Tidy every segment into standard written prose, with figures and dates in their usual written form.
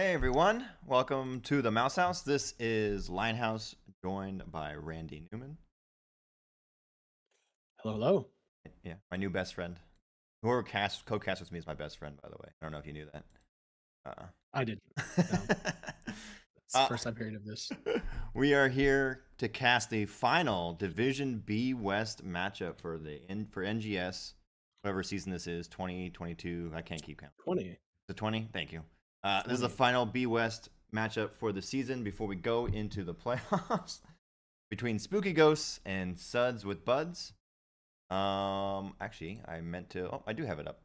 Hey everyone, welcome to the Mouse House. This is Linehouse, joined by Randy Newman. Hello, hello. Yeah, my new best friend. Whoever co-cast with me is my best friend, by the way. I don't know if you knew that. I didn't. No, it's the uh, first I'm hearing of this. we are here to cast the final Division B West matchup for NGS, whatever season this is, 2022. I can't keep count. 20. The 20? Thank you. This is the 20. final B West matchup for the season before we go into the playoffs between Spooky Ghosts and Suds with Buds. Actually, I meant to. Oh, I do have it up.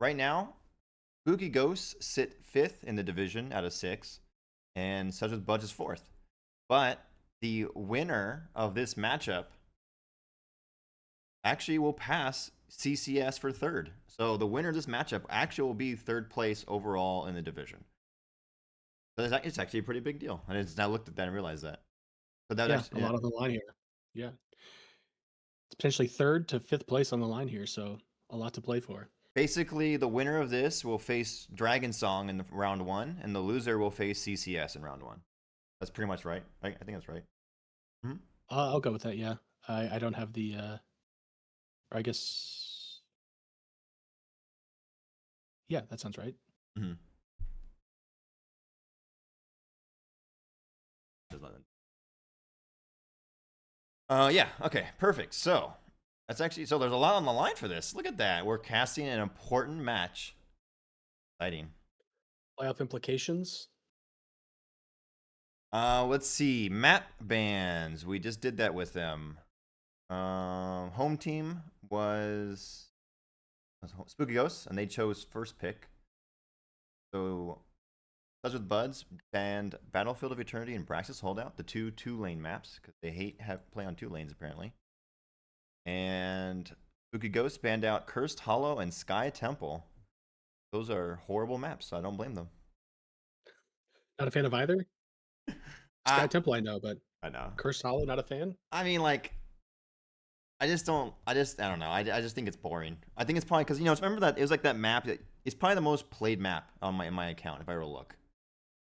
Right now, Spooky Ghosts sit fifth in the division out of 6, and Suds with Buds is fourth. But the winner of this matchup actually will pass CCS for third. So the winner of this matchup actually will be third place overall in the division. So it's actually a pretty big deal. I looked at that and realized that. So that Yeah, actually, a yeah. lot on the line here. Yeah. It's potentially third to fifth place on the line here, so a lot to play for. Basically, the winner of this will face Dragon Song in round 1, and the loser will face CCS in round 1. That's pretty much right. I think that's right. Mm-hmm. I'll go with that, yeah. I don't have the, or I guess, yeah, that sounds right. Mm-hmm. Yeah. Okay. Perfect. So that's actually there's a lot on the line for this. Look at that. We're casting an important match. Exciting. Playoff implications. Let's see. Map bans. We just did that with them. Home team was Spooky Ghosts, and they chose first pick. So, Suds with Buds banned Battlefield of Eternity and Braxis Holdout, the two lane maps, because they play on 2 lanes apparently. And Spooky Ghosts banned out Cursed Hollow and Sky Temple. Those are horrible maps, so I don't blame them. Not a fan of either. I Sky Temple, I know, but I know. Cursed Hollow, not a fan. I mean, like, I don't know. I just think it's boring. I think it's probably because remember that it was like that map. It's probably the most played map on in my account if I were to look,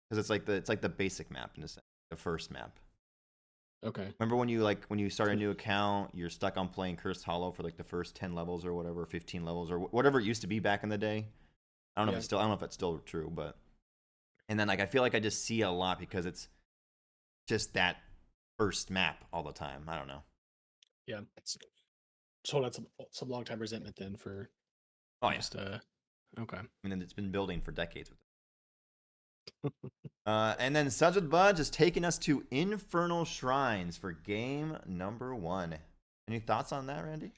because it's like the basic map in a sense, the first map. Okay. Remember when you start a new account, you're stuck on playing Cursed Hollow for like the first 10 levels or whatever, 15 levels or whatever it used to be back in the day. Yeah. I don't know if that's still true, but and then like I feel like I just see a lot because it's just that first map all the time. I don't know. Yeah. Just hold out some long time resentment then for Oh yeah. just, okay. I mean, it's been building for decades with it. And then Suds with Buds is taking us to Infernal Shrines for game number 1. Any thoughts on that, Randy?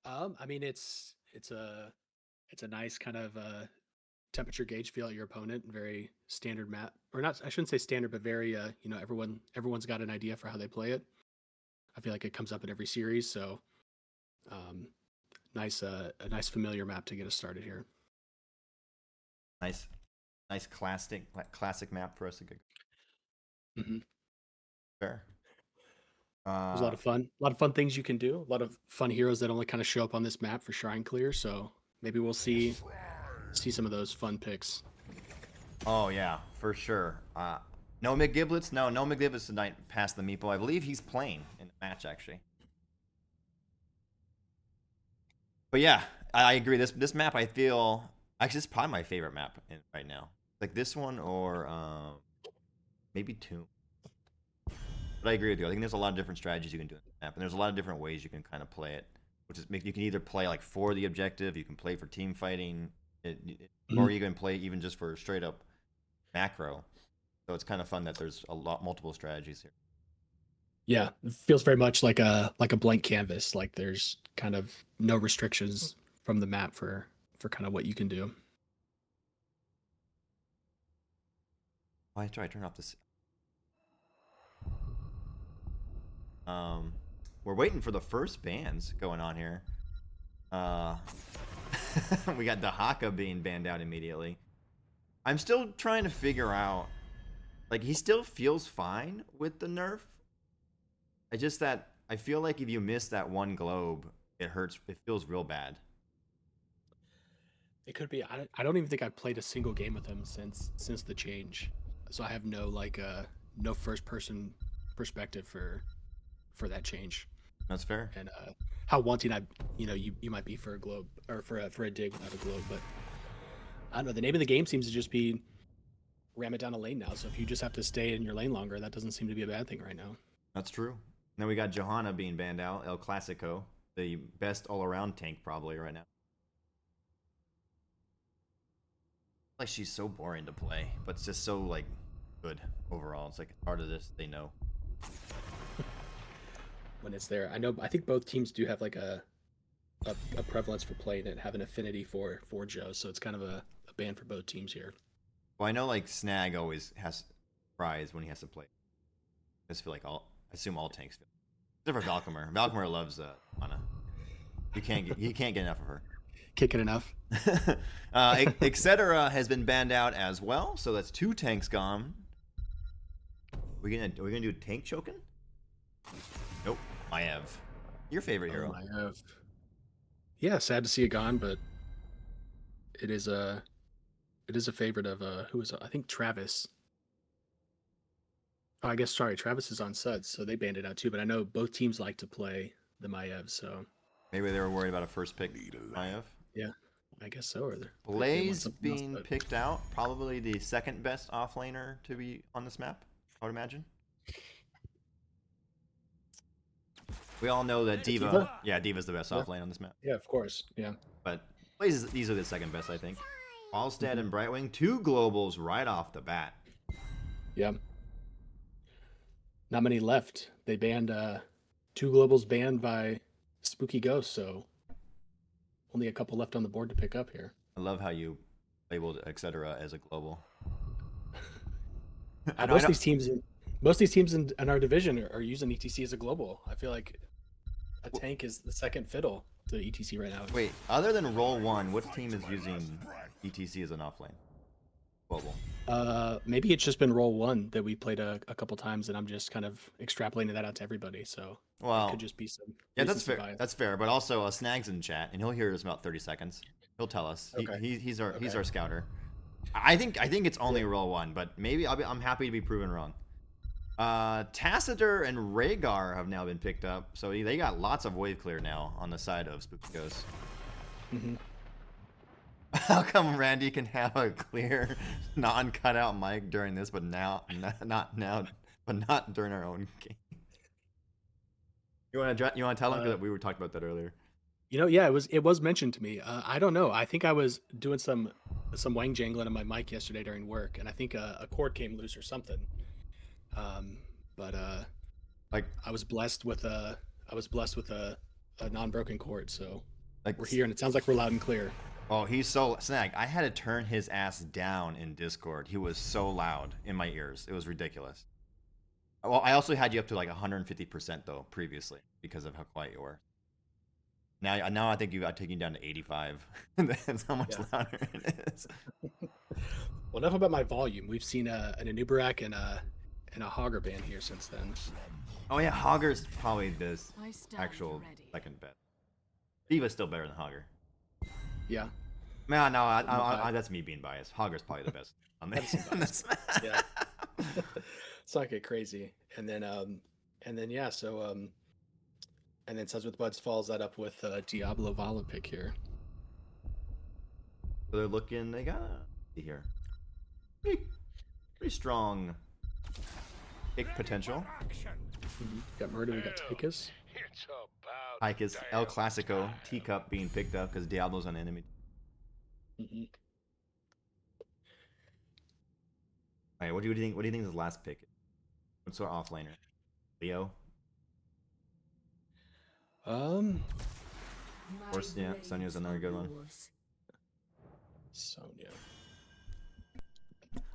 I mean, it's a nice kind of temperature gauge feel at your opponent. Very standard map, or not? I shouldn't say standard, but very everyone's got an idea for how they play it. I feel like it comes up in every series, so um, a nice familiar map to get us started here. Nice, nice classic map for us to get. Mm-hmm. Fair. There's a lot of fun things you can do. A lot of fun heroes that only kind of show up on this map for Shrine Clear. So maybe we'll see some of those fun picks. Oh yeah, for sure. No McGiblets. No McGiblets tonight past the meeple. I believe he's playing in the match actually. But yeah, I agree. This map I feel actually it's probably my favorite map right now. Like this one or maybe Tomb. But I agree with you. I think there's a lot of different strategies you can do in the map, and there's a lot of different ways you can kind of play it. You can either play like for the objective, you can play for team fighting, or you can play even just for straight up macro. So it's kind of fun that there's multiple strategies here. Yeah, it feels very much like a blank canvas. Like there's kind of no restrictions from the map for kind of what you can do. Oh, I try to turn off this. We're waiting for the first bans going on here. We got Dahaka being banned out immediately. I'm still trying to figure out. Like he still feels fine with the nerf. It's just that I feel like if you miss that one globe, it hurts. It feels real bad. It could be. I don't even think I've played a single game with him since the change, so I have no no first person perspective for that change. That's fair. And how wanting you might be for a globe or for a dig without a globe, but I don't know. The name of the game seems to just be ram it down a lane now. So if you just have to stay in your lane longer, that doesn't seem to be a bad thing right now. That's true. And then we got Johanna being banned out, El Clasico, the best all-around tank probably right now. Like she's so boring to play, but it's just so like good overall. It's like part of this they know. When it's there, I think both teams do have like a prevalence for playing it, have an affinity for Joe, so it's kind of a ban for both teams here. Well, I know like Snag always has prize when he has to play. I just feel like I assume all tanks do. Except for Valkymer. Valkymer loves Anna. You can't get enough of her. Can't get enough. Etc. has been banned out as well, so that's 2 tanks gone. Are we gonna do tank choking? Nope. Maev. Your favorite hero. Maev. Yeah, sad to see it gone, but it is a favorite of who is I think Travis. Oh, I guess Travis is on Suds, so they banned it out too. But I know both teams like to play the Maev, so maybe they were worried about a first pick Maev. Yeah, I guess so. Or Blaze being picked out, probably the second best offlaner to be on this map, I would imagine. We all know that Diva. Yeah, Diva's the best offlane on this map. Yeah, of course. Yeah. But Blaze is easily the second best, I think. Alstead and Brightwing, 2 globals right off the bat. Yeah. Not many left. They banned 2 globals banned by Spooky Ghost, so only a couple left on the board to pick up here. I love how you labeled Etc. as a global. Most of these teams in our division are using ETC as a global. I feel like a tank is the second fiddle to ETC right now. Wait, other than Roll 1, what team is using ETC as an offlane? Global. Maybe it's just been Roll 1 that we played a couple times, and I'm just kind of extrapolating that out to everybody. So it could just be some. Yeah, that's fair. Bias. That's fair. But also, Snag's in chat, and he'll hear us in about 30 seconds. He'll tell us. Okay. He's our scouter. I think it's only Roll 1, but maybe I'm happy to be proven wrong. Tacitor and Rhaegar have now been picked up, so they got lots of wave clear now on the side of Spooky Ghost. Mm-hmm. How come Randy can have a clear, non-cutout mic during this, but not now, but not during our own game? You want to tell him that we were talking about that earlier? Yeah, it was mentioned to me. I don't know. I think I was doing some wang jangling on my mic yesterday during work, and I think a cord came loose or something. But like I was blessed with a non-broken cord, so like we're here, and it sounds like we're loud and clear. Oh, he's so Snag. I had to turn his ass down in Discord. He was so loud in my ears. It was ridiculous. Well, I also had you up to like 150% though previously because of how quiet you were. Now I think I've taken you down to 85. That's how much louder it is. Well, enough about my volume. We've seen an Anubarak and a Hogger ban here since then. Oh yeah, Hogger's probably the actual second best. Diva's still better than Hogger. Yeah. No, that's me being biased. Hogger's probably the best on this. Yeah. It's not get crazy, and then Suds With Buds follows that up with Diablo Vala pick here. So they're looking. They got here. Pretty strong pick potential. Mm-hmm. Got Murder. We got Tychus. Tychus, El Clasico, Teacup being picked up because Diablo's an enemy. Mm-hmm. All right, what do you think? What do you think is the last pick? What sort of offlaner? Leo. Of course, yeah. Sonya's another good one. Sonya.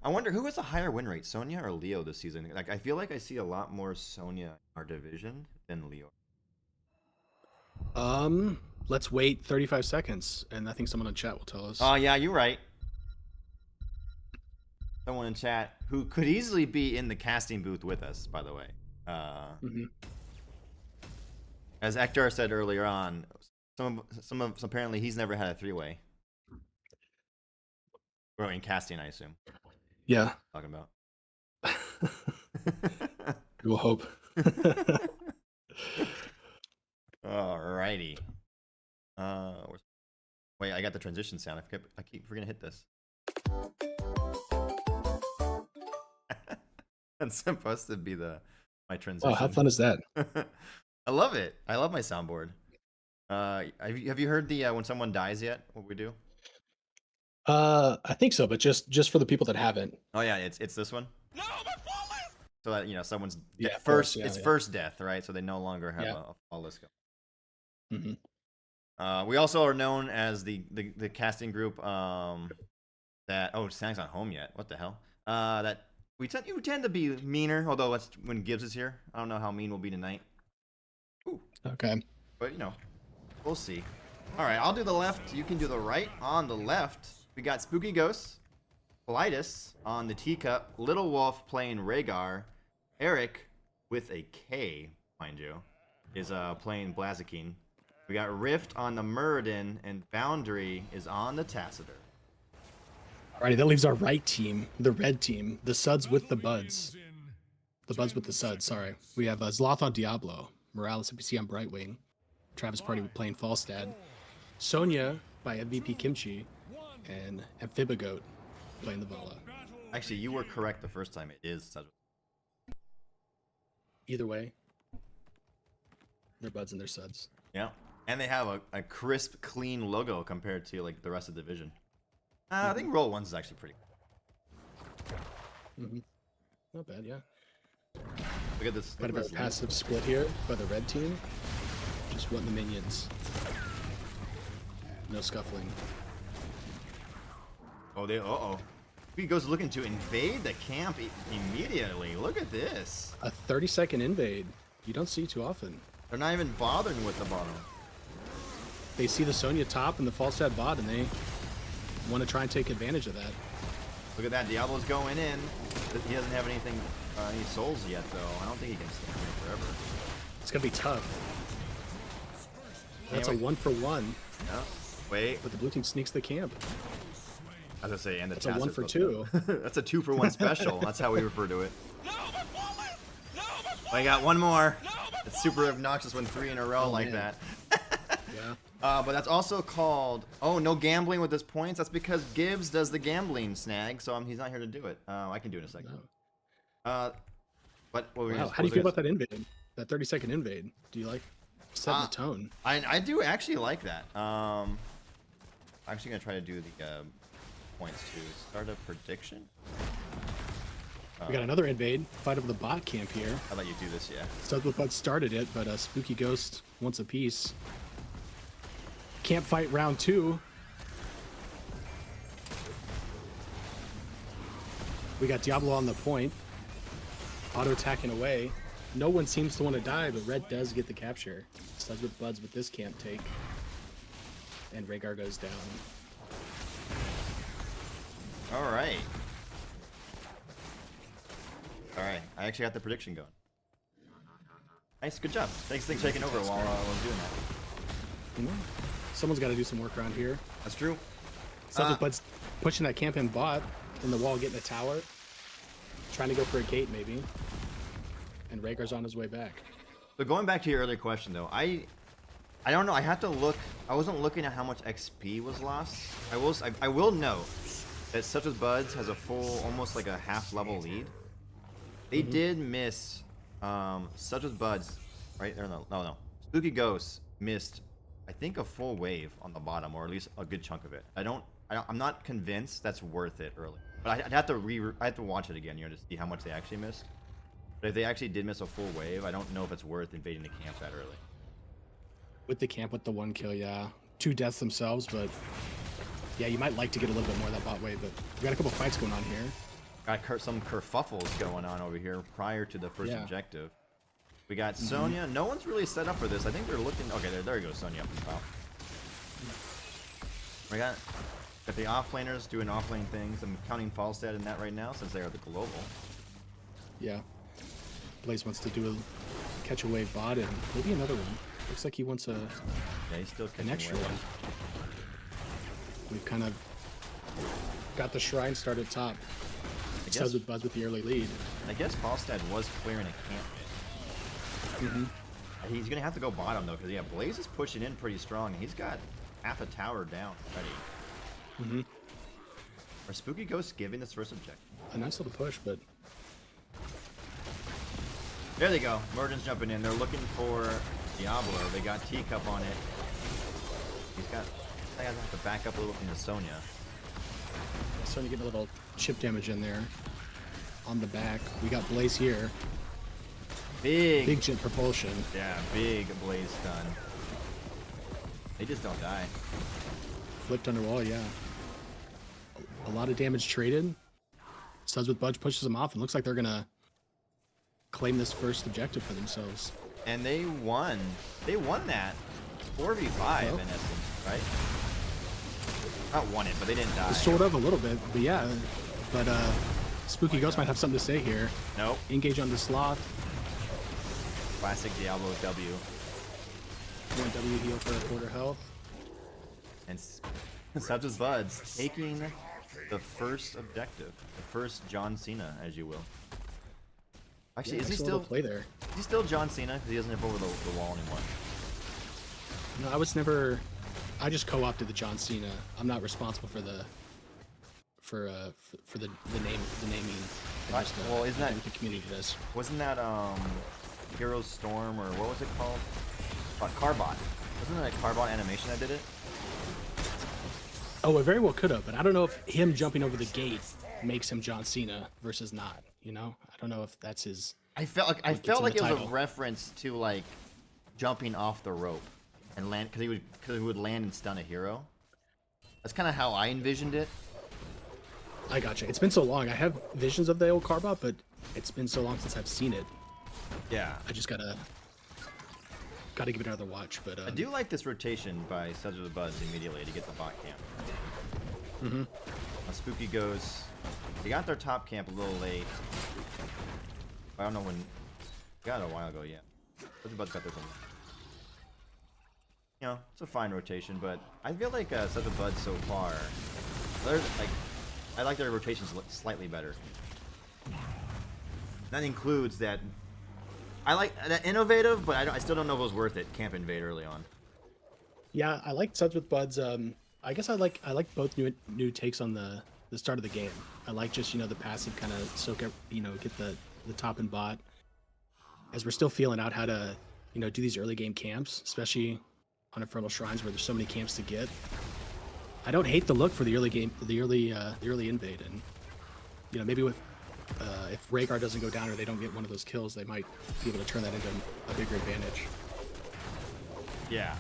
I wonder who has a higher win rate, Sonya or Leo this season? Like, I feel like I see a lot more Sonya in our division than Leo. Let's wait 35 seconds, and I think someone in chat will tell us. Oh, yeah, you're right. Someone in chat who could easily be in the casting booth with us, by the way. As Ektar said earlier on, some apparently he's never had a 3-way. Well, in casting, I assume. Yeah. Talking about. We'll hope. Alrighty. Wait, I got the transition sound. I keep forgetting to hit this. That's supposed to be my transition. Oh, how fun is that? I love it. I love my soundboard. Have you heard the when someone dies yet? What we do? I think so, but just for the people that haven't. Oh yeah, it's this one. No, my flawless. So that someone's Yeah, first. course, yeah, It's yeah. first death, right? So they no longer have a flawless go. Mm-hmm. We also are known as the casting group that Snag's not home yet. What the hell? That you tend to be meaner, although that's when Gibbs is here. I don't know how mean we'll be tonight. Ooh. Okay. But we'll see. All right, I'll do the left. You can do the right. On the left, we got Spooky Ghost, Politis on the teacup, Little Wolf playing Rhaegar, Eric with a K, mind you, is playing Blaziken. We got Rift on the Muradin, and Boundary is on the Tacitor. Alrighty, that leaves our right team, the red team, the Suds with the Buds. The Buds with the Suds, sorry. We have Zloth on Diablo, Morales NPC on Brightwing, Travis Party playing Falstad, Sonya by MVP Kimchi, and Amphibigoat playing the Vala. Actually, you were correct the first time. It is Suds. Either way, they're Buds and they're Suds. Yeah, and they have a crisp, clean logo compared to like the rest of the division. I think Roll Ones is actually pretty cool. Not bad, yeah. Look at this. Kind of a passive split here by the red team. Just want the minions. No scuffling. Oh, he goes looking to invade the camp immediately. Look at this. A 30-second invade. You don't see too often. They're not even bothering with the bottom. They see the Sonya top and the Falstad bot, and they want to try and take advantage of that. Look at that. Diablo's going in. He doesn't have anything, any souls yet, though. I don't think he can stay here forever. It's going to be tough. That's a 1-for-1. Yeah. Wait. But the blue team sneaks the camp. I was going to say, and the That's a 1-for-2. That's a 2-for-1 special. That's how we refer to it. I got one more. It's super obnoxious when 3 in a row like that. Yeah. But that's also called, no gambling with his points. That's because Gibbs does the gambling snag, so he's not here to do it. I can do it in a second. No. What wow. How do you feel about that invade? That 30-second invade? Do you like setting the tone? I do actually like that. I'm actually going to try to do the points to start a prediction. We got another invade. Fight over the bot camp here. I'll let you do this, yeah. Suds with Buds started it, but Spooky Ghost wants a piece. Camp fight round 2. We got Diablo on the point. Auto attacking away. No one seems to want to die, but red does get the capture. Suds with Buds with this camp take. And Rhaegar goes down. Alright. Alright, I actually got the prediction going. Nice, good job. Thanks for taking over while I was doing that. Someone's got to do some work around here. That's true. Suds with Buds pushing that camp in bot. In the wall, getting a tower. Trying to go for a gate, maybe. And Rhaegar's on his way back. So going back to your earlier question, though, I don't know. I have to look. I wasn't looking at how much XP was lost. I will note that Suds with Buds has a full, almost like a half-level lead. They did miss Suds with Buds, right? No. Spooky Ghost missed, I think, a full wave on the bottom, or at least a good chunk of it. I'm not convinced that's worth it early. But I have to watch it again, to see how much they actually missed. But if they actually did miss a full wave, I don't know if it's worth invading the camp that early. With the camp, with the 1 kill, yeah. 2 deaths themselves, but yeah, you might like to get a little bit more of that bot wave, but we got a couple fights going on here. Got some kerfuffles going on over here prior to the first objective. We got Sonya. No one's really set up for this. I think they're looking. Okay, there goes Sonya up the top. We got the offlaners doing offlane things. I'm counting Falstad in that right now since they are the global. Yeah. Blaze wants to do a catch a wave bot and maybe another one. Looks like he wants Yeah, he's still an extra one. We've kind of Got the shrine started top. I Suds guess, with Buds with the early lead. I guess Falstad was clearing a camp mid. Mm-hmm. He's going to have to go bottom, though, because, yeah, Blaze is pushing in pretty strong. He's got half a tower down ready. Mm-hmm. Are Spooky Ghosts giving this first objective? A nice little push, but There they go. Merton's jumping in. They're looking for Diablo. They got Teacup on it. He's got... I have to back up a little from the Sonya. starting to get a little chip damage in there. On the back, we got Blaze here. Big jet propulsion. Yeah, big Blaze stun. They just don't die. Flipped under wall, yeah. A lot of damage traded. Suds with Buds pushes them off, and looks like they're gonna claim this first objective for themselves. And they won. They won that 4v5 in essence, right? Not won it, but they didn't die. Sort of, a little bit, but yeah. But Spooky Ghost might have something to say here. Nope. Engage on the Sloth. Classic Diablo W. 1 W heal for a quarter health. And Suds with Buds taking the first objective. The first John Cena, as you will. Actually, Yeah, is he nice still little play there? Is he still John Cena? Because he doesn't have over the wall anymore. No, I was never. I just co-opted the John Cena. I'm not responsible for the for the naming. What? Well, isn't that what the community does? Wasn't that Heroes Storm or what was it called? Carbot. Wasn't that a Carbot animation that did it? Oh, it very well could have, but I don't know if him jumping over the gate makes him John Cena versus not. You know, I don't know if that's his. I felt like it was a reference to like jumping off the rope and land because he would land and stun a hero. That's kind of how I envisioned it. I gotcha. It's been so long. I have visions of the old Carbot, but it's been so long since I've seen it. Yeah. I just gotta give it another watch. But I do like this rotation by Suds with Buds immediately to get the bot camp. Mm-hmm. Spooky goes. They got their top camp a little late. I don't know when. Got it a while ago, yeah. Suds with Buds got this one. You know, it's a fine rotation, but I feel like Suds with Buds so far, they're like, I like their rotations slightly better. That includes that. I like that innovative, but I still don't know if it was worth it. Camp invade early on. yeah, I like Suds with Buds. I guess I like both new takes on the start of the game. I like just the passive kind of soak up, get the top and bot. As we're still feeling out how to do these early game camps, especially on Infernal Shrines where there's so many camps to get. I don't hate the look for the early game, the early invade, and maybe with if Rhaegar doesn't go down or they don't get one of those kills, they might be able to turn that into a bigger advantage. Yeah,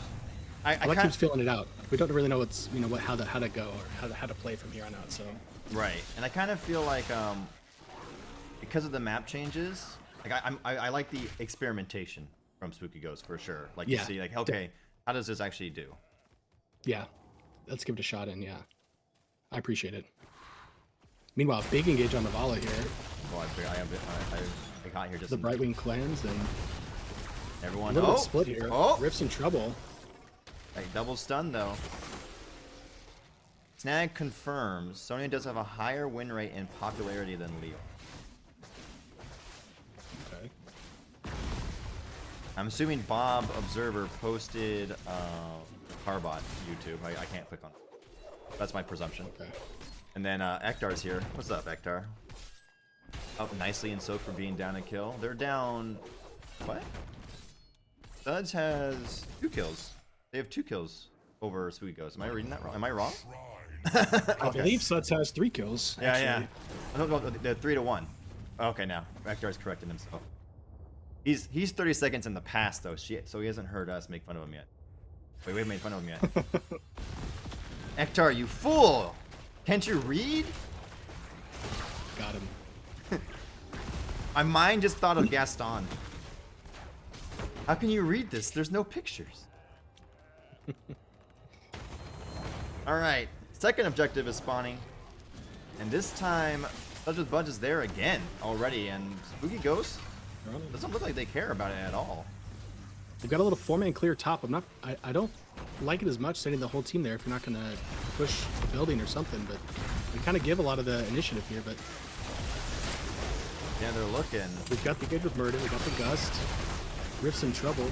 I like keeps filling it out. We don't really know what's how to go or how to play from here on out. So right, and I kind of feel like because of the map changes, like I like the experimentation from Spooky Ghost for sure. Like you see, like okay, how does this actually do? Yeah, let's give it a shot in. Yeah, I appreciate it. Meanwhile, big engage on the Vala here. Well, I got here just the Brightwing clans and everyone. A little bit split here. Oh, Rift's in trouble. Like double stun though. Snag confirms Sonya does have a higher win rate and popularity than Leo. Okay. I'm assuming Bob Observer posted Carbot YouTube. I can't click on it. That's my presumption. Okay. And then Ektar's here. What's up, Ektar? Up nicely and soaked for being down a kill. They're down. What? Suds has 2 kills. They have 2 kills over Spooky Ghost. Am I reading that wrong? Am I wrong? Okay. I believe Suds has 3 kills. Yeah, actually. yeah. No, they're 3-1. Okay, now Ektar's correcting himself. He's 30 seconds in the past though, so he hasn't heard us make fun of him yet. Wait, we haven't made fun of him yet. Ektar, you fool! Can't you read? Got him. My mind just thought of Gaston. How can you read this? There's no pictures. Alright, second objective is spawning. And this time, Suds with Buds is there again already, and Spooky Ghost doesn't look like they care about it at all. We've got a little 4-man clear top. I don't like it as much sending the whole team there if you're not going to push a building or something, but we kind of give a lot of the initiative here, but Yeah, they're looking. we've got the engage with Murder, we got the Gust. Rift's in trouble.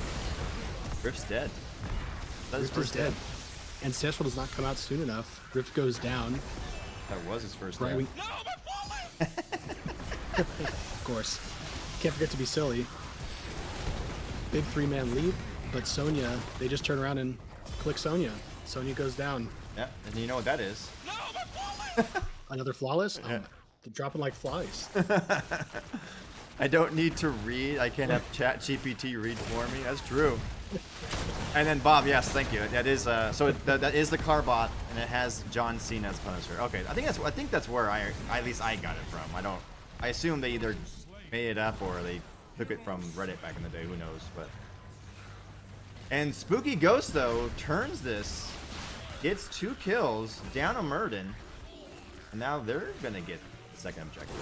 Rift's dead. That's his Rift is first dead. death. Ancestral does not come out soon enough. Rift goes down. That was his first Right, death. of course. Can't forget to be silly. Big 3-man lead, but Sonya, they just turn around and click Sonya. Sonya goes down. Yeah, and you know what that is. Another flawless? Oh, they're dropping like flies. I don't need to read. I can't have Chat GPT read for me. That's true. And then Bob, yes, thank you. That is that is the Carbot, and it has John Cena as Punisher. Okay, I think that's where at least I got it from. I assume they either made it up or they took it from Reddit back in the day. Who knows? But and Spooky Ghost though turns this, gets 2 kills down a Murden, and now they're gonna get the second objective.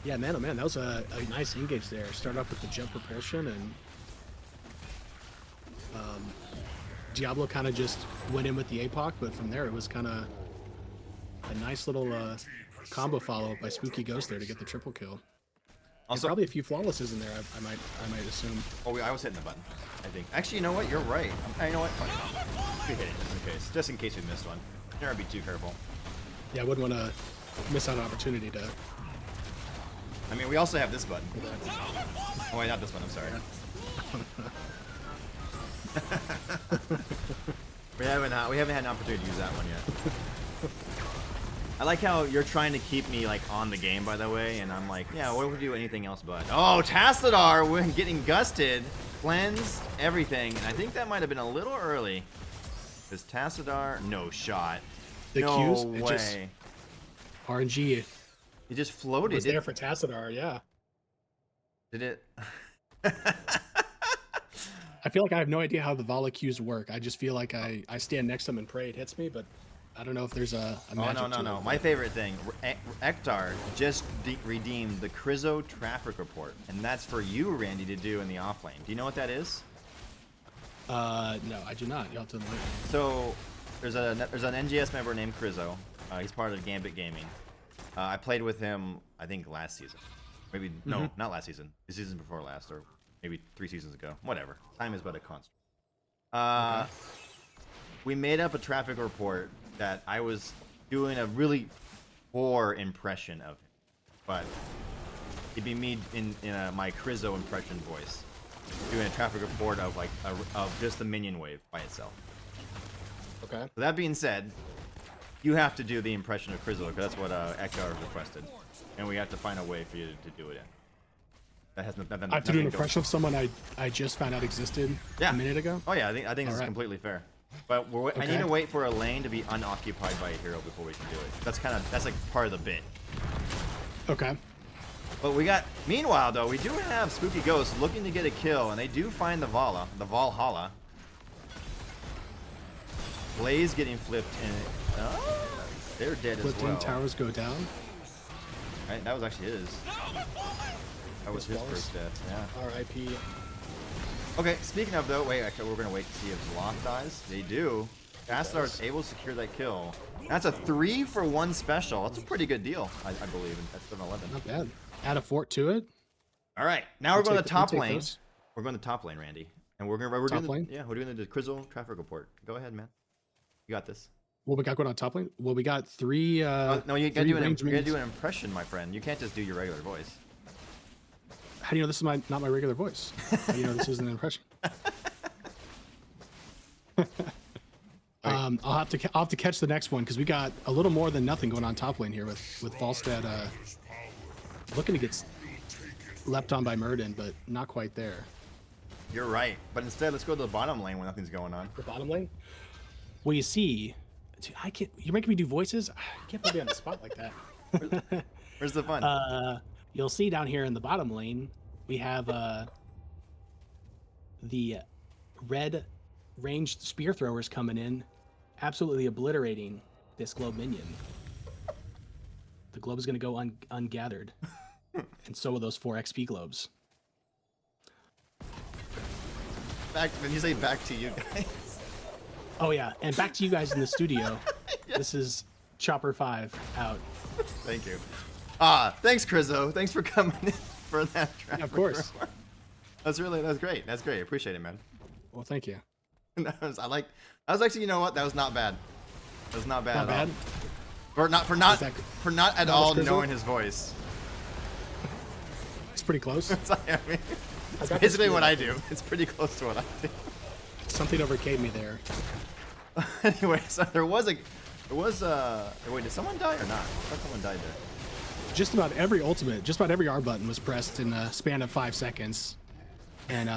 Yeah, man, oh man, that was a nice engage there. Start off with the jump propulsion, and Diablo kind of just went in with the APOC, but from there it was kind of a nice little combo follow-up by Spooky Ghost there to get the triple kill. Also, probably a few flawlesses in there, I might assume. Oh, I was hitting the button, I think. Actually, you know what? You're right. You know what? Fuck it. We hit it just in case we missed one. Never be too careful. Yeah, I wouldn't want to miss out on an opportunity to... I mean, we also have this button. Oh, wait, not this one. I'm sorry. we haven't had an opportunity to use that one yet. I like how you're trying to keep me like on the game, by the way, and I'm like, yeah, what would we do anything else but? Oh, Tassadar, when getting gusted, cleansed everything, and I think that might have been a little early. Because Tassadar, no shot. The no Qs, way. it just, RNG. It just floated. It was there for Tassadar, yeah. Did it? I feel like I have no idea how the Vala Qs work. I just feel like I stand next to them and pray it hits me, but I don't know if there's a magic to no. it. My favorite thing, Ektar just redeemed the Krizo traffic report, and that's for you, Randy, to do in the offlane. Do you know what that is? No, I do not. You'll have to enlighten me. So there's an NGS member named Krizo. He's part of Gambit Gaming. I played with him, I think last season. Maybe no, not last season. The season before last, or maybe 3 seasons ago. Whatever. Time is but a constant. Okay. We made up a traffic report that I was doing a really poor impression of him, but it'd be me in my Krizo impression voice, doing a traffic report of like of just the minion wave by itself. Okay. So that being said, you have to do the impression of Krizo, because that's what Ektar requested, and we have to find a way for you to do it in. That has nothing. I have to do an impression of someone I just found out existed a minute ago. Oh yeah, I think this is completely fair. But I need to wait for a lane to be unoccupied by a hero before we can do it. That's like part of the bit. Okay. But meanwhile though, we do have Spooky Ghost looking to get a kill, and they do find the Valhalla. Blaze getting flipped, and they're dead as well. Flipped towers go down. Right, that was actually his. That was his first death. Yeah. R.I.P. Okay, speaking of though, actually, we're gonna wait to see if Zloth dies. They do. Tassadar is able to secure that kill. That's a 3-for-1 special. That's a pretty good deal, I believe, at 7-11. Not bad. Add a fort to it. All right, now we're going to top lane. Those. We're going to top lane, Randy, and we're doing the Krizzle traffic report. Go ahead, man. You got this. What we got going on top lane? Well, we got 3. No, you gotta do an an impression, my friend. You can't just do your regular voice. How do you know this is not my regular voice? How do you know this isn't an impression? I'll have to catch the next one, because we got a little more than nothing going on top lane here with Falstad looking to get leapt on by Murden, but not quite there. You're right, but instead let's go to the bottom lane when nothing's going on. The bottom lane. Well, you see, dude, I can't. You're making me do voices. I can't put me on the spot like that. Where's the fun? You'll see down here in the bottom lane, we have the red ranged spear throwers coming in, absolutely obliterating this globe minion. The globe is going to go ungathered, and so will those 4 XP globes. Did you say back to you guys? Oh yeah, and back to you guys in the studio. This is Chopper 5 out. Thank you. Thanks, Crizzo. Thanks for coming in for that track. Yeah, of course. That's great. That's great. I appreciate it, man. Well, thank you. That was actually, you know what? That was not bad. That was not bad Not at all. bad. For not at all knowing his voice. It's pretty close. That's basically what I do. It's pretty close to what I do. Something overcame me there. Anyway, so there was wait, did someone die or not? I thought someone died there. Just about every R button was pressed in a span of 5 seconds, and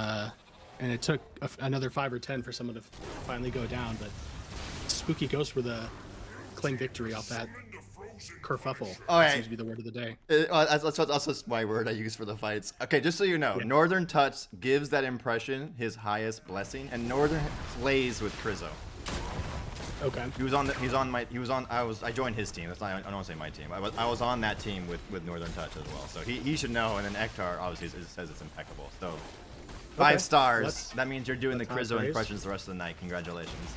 it took another 5 or 10 for someone to finally go down. But Spooky Ghost were the claim victory off that kerfuffle. Oh, seems to be the word of the day. That's my word I use for the fights. Okay, just so you know, Northern Touch gives that impression his highest blessing, and Northern plays with Crizzo. Okay. I joined his team. That's not, I don't want to say my team. I was on that team with Northern Touch as well. So he should know. And then Ektar obviously says it's impeccable. So 5 stars. That means you're doing the Crizzo impressions the rest of the night. Congratulations.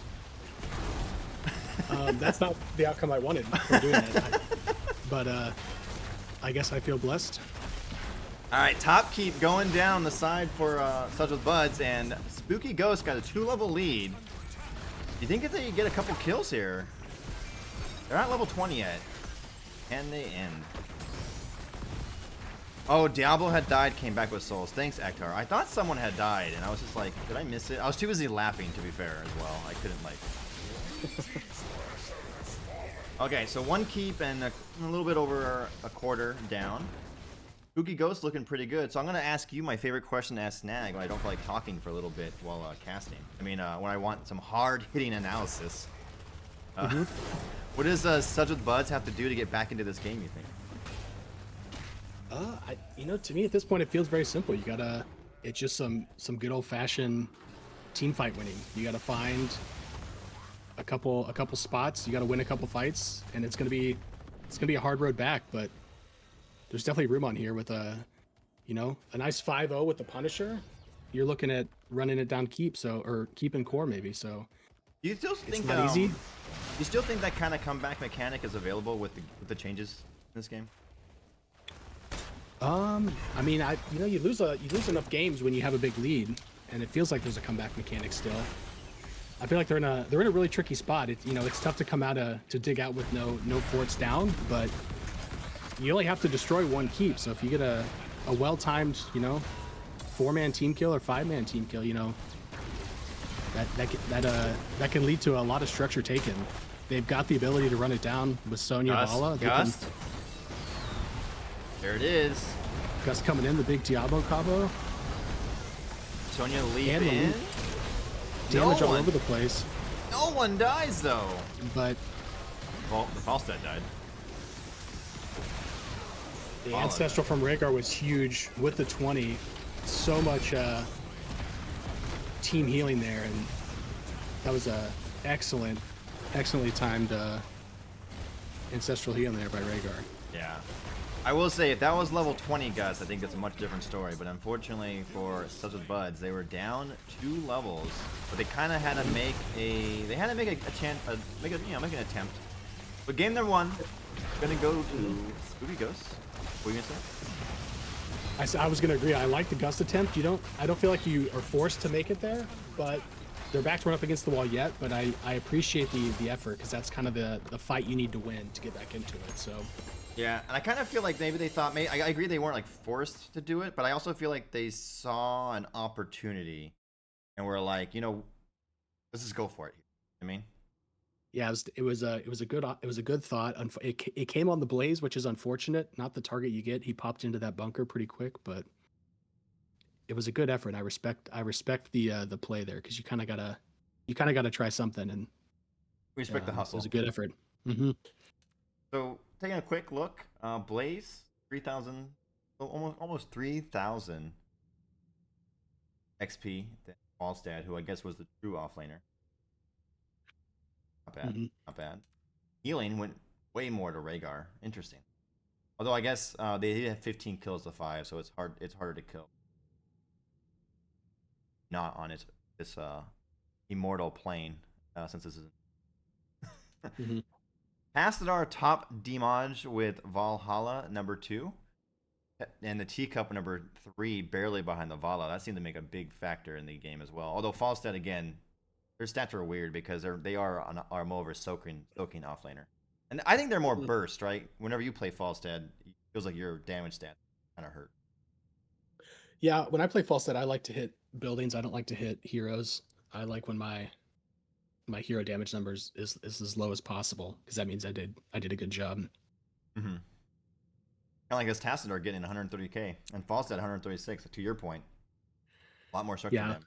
That's not the outcome I wanted from doing that. But I guess I feel blessed. All right, top keep going down the side for Suds With Buds, and Spooky Ghost got a 2-level lead. You think if they get a couple kills here, they're not level 20 yet. Can they end? Oh, Diablo had died, came back with souls. Thanks, Ektar. I thought someone had died, and I was just like, did I miss it? I was too busy laughing, to be fair, as well. I couldn't, like... Okay, so 1 keep and a little bit over a quarter down. Spooky Ghost looking pretty good. So I'm going to ask you my favorite question to ask Snag when I don't feel like talking for a little bit while casting. I mean, when I want some hard-hitting analysis. What does Suds With Buds have to do to get back into this game, you think? To me at this point it feels very simple. It's just some good old-fashioned team fight winning. You gotta find a couple spots. You gotta win a couple fights, and it's gonna be a hard road back. But there's definitely room on here with a nice 5-0 with the Punisher. You're looking at running it down keep, or keep and core maybe. So do you still think it's not easy? You still think that kind of comeback mechanic is available with the changes in this game? I mean, you lose enough games when you have a big lead, and it feels like there's a comeback mechanic still. I feel like they're in a really tricky spot. It's tough to come out to dig out with no forts down, but you only have to destroy 1 keep. So if you get a well-timed 4-man team kill or 5-man team kill, that can lead to a lot of structure taken. They've got the ability to run it down with Sonya Bala. There it is. Gus coming in, the big Diablo combo. Sonya leap in. Damage all over the place. No one dies though. But well, the Falstad died. The Ancestral from Rhaegar was huge with the 20. So much team healing there, and that was a excellently timed Ancestral healing there by Rhaegar. Yeah. I will say, if that was level 20 Gus, I think it's a much different story. But unfortunately for Suds With Buds, they were down 2 levels, but they kind of had to make make an attempt. But game number 1, gonna go to Spooky Ghost. What were you gonna say? I was gonna agree. I like the Gust attempt. I don't feel like you are forced to make it there, but their backs weren't up against the wall yet. But I appreciate the effort, because that's kind of the fight you need to win to get back into it. So. Yeah, and I kind of feel like maybe they thought, I agree they weren't like forced to do it, but I also feel like they saw an opportunity and were like, let's just go for it. I mean, yeah, it was a good thought. It came on the Blaze, which is unfortunate. Not the target you get. He popped into that bunker pretty quick, but it was a good effort. I respect the play there, because you kind of gotta try something, and respect the hustle. It was a good effort. Mm-hmm. So taking a quick look, Blaze 3,000, almost 3,000 XP. Falstad, who I guess was the true offlaner. Not bad, not bad. Healing went way more to Rhaegar. Interesting. Although I guess they did have 15 kills to 5, so it's harder to kill. Not on its this immortal plane since this is Hmm. Hastadar top demodge with Valhalla number 2. And the teacup number 3 barely behind the Vala. That seemed to make a big factor in the game as well. Although Falstad again, their stats are weird because they are more of a soaking offlaner. And I think they're more Hmm. burst, right? Whenever you play Falstad, it feels like your damage stat kind of hurt. Yeah, when I play Falstad, I like to hit buildings. I don't like to hit heroes. I like when my hero damage numbers is as low as possible because that means I did a good job. Mm-hmm. Kind of like this Tassadar getting 130k and Falstad 136. To your point, a lot more structure Yeah. damage.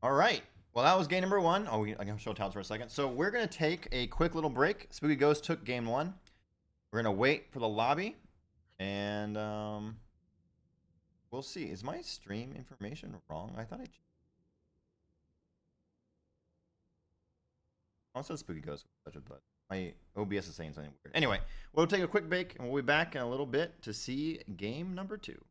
All right. Well, that was game number 1. Oh, I'm gonna show tiles for a second. So we're gonna take a quick little break. Spooky Ghost took game 1. We're gonna wait for the lobby, and we'll see. Is my stream information wrong? I thought I. Also, Spooky Ghost with Suds With Buds. My OBS is saying something weird. Anyway, we'll take a quick break, and we'll be back in a little bit to see game number 2.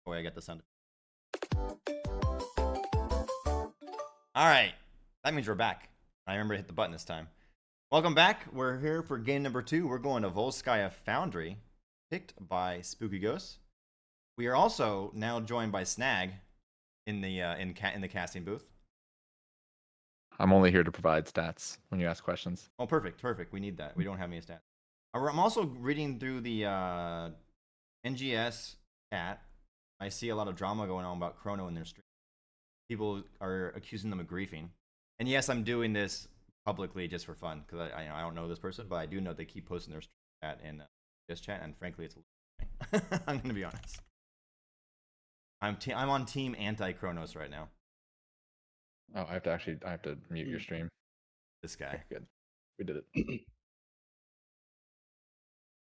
Oh, I got the sound. All right. That means we're back. I remember to hit the button this time. Welcome back. We're here for game number 2. We're going to Volskaya Foundry, picked by Spooky Ghost. We are also now joined by Snag in the casting booth. I'm only here to provide stats when you ask questions. Oh, perfect. We need that. We don't have any stats. I'm also reading through the NGS chat. I see a lot of drama going on about Chrono in their stream. People are accusing them of griefing. And yes, I'm doing this publicly just for fun because I don't know this person, but I do know they keep posting their stream chat in this chat, and frankly, it's a little I'm gonna be honest. I'm on team anti-Chronos right now. Oh, I have to mute your stream. This guy. Okay, good. We did it.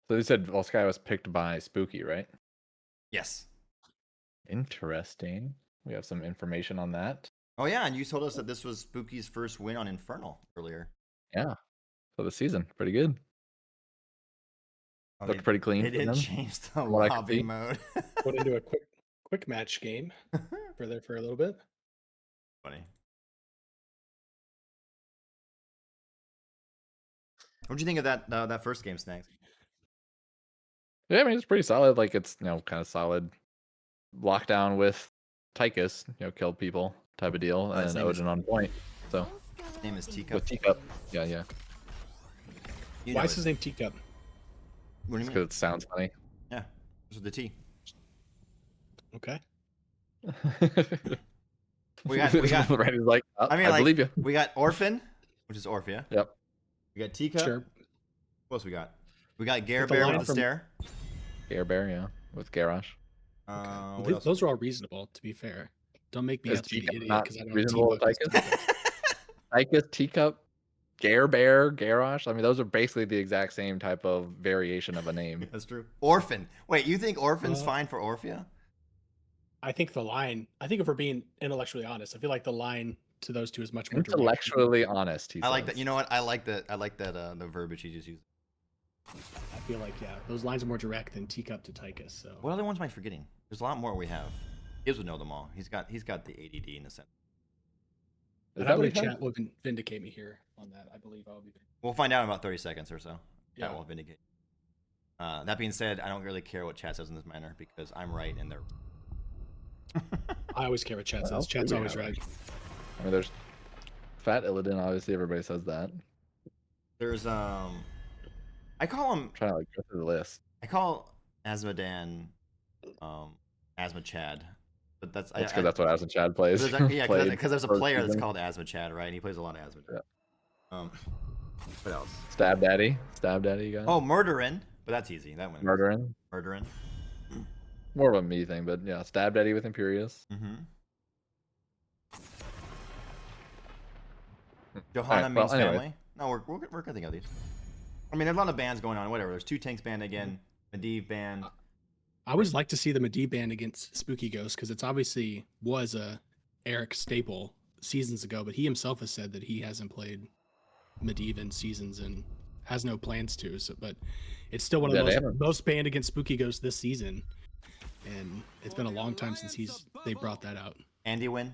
So you said Volskaya was picked by Spooky, right? Yes. Interesting. We have some information on that. Oh yeah, and you told us that this was Spooky's first win on Infernal earlier. Yeah. So the season, pretty good. Oh, Looked pretty clean. They did change the what lobby mode. Put into a quick match game for a little bit. Funny. What do you think of that first game, Snags? Yeah, I mean it's pretty solid. Like it's kind of solid lockdown with Tychus, killed people type of deal, and Odin on point. So his name is Teacup. With Teacup. Yeah. Why is his name Teacup? What do you mean? Because it sounds funny. Yeah, this is the T. Okay. we got. Randy's like, I believe you. We got Orphan, which is Orphea. Yep. We got Teacup. Sure. What else we got? We got Gare Bear with the stare. Gare Bear, yeah, with Garrosh. Those are all reasonable, to be fair. Don't make me out to be the idiot because I don't know Tychus, Teacup, Gare Bear, Garrosh. I mean, those are basically the exact same type of variation of a name. That's true. Orphan. Wait, you think Orphan's fine for Orphea? I think if we're being intellectually honest, I feel like the line to those two is much more intellectually honest. I like that. You know what? I like that. The verbiage he just used. I feel like those lines are more direct than Teacup to Tychus. So what other ones am I forgetting? There's a lot more we have. Gibbs would know them all. He's got the ADD in a sense. And I believe chat will vindicate me here on that. I believe I'll be. We'll find out in about 30 seconds or so. Yeah, that will vindicate. That being said, I don't really care what chat says in this manner because I'm right and they're. I always care what chat says. Chat's always right. I mean, there's Fat Illidan. Obviously, everybody says that. There's I call him. I'm trying to go through the list. I call Asmodan, Asma Chad, but that's because that's what Asma Chad plays. Yeah, because there's a player that's called Asma Chad, right? And he plays a lot of Asma. Yeah. What else? Stab Daddy, you got. Oh, Murderin, but that's easy. That one. Murderin. More of a me thing, but yeah, Stab Daddy with Imperius. Mm-hmm. Johanna means family. No, we're gonna think of these. I mean, there's a lot of bands going on. Whatever. There's 2 Tanks band again, Medivh band. I always like to see the Medivh band against Spooky Ghost because it's obviously was a Eric staple seasons ago, but he himself has said that he hasn't played Medivh in seasons and has no plans to. So, but it's still one of the most banned against Spooky Ghost this season, and it's been a long time since they brought that out. Andy win.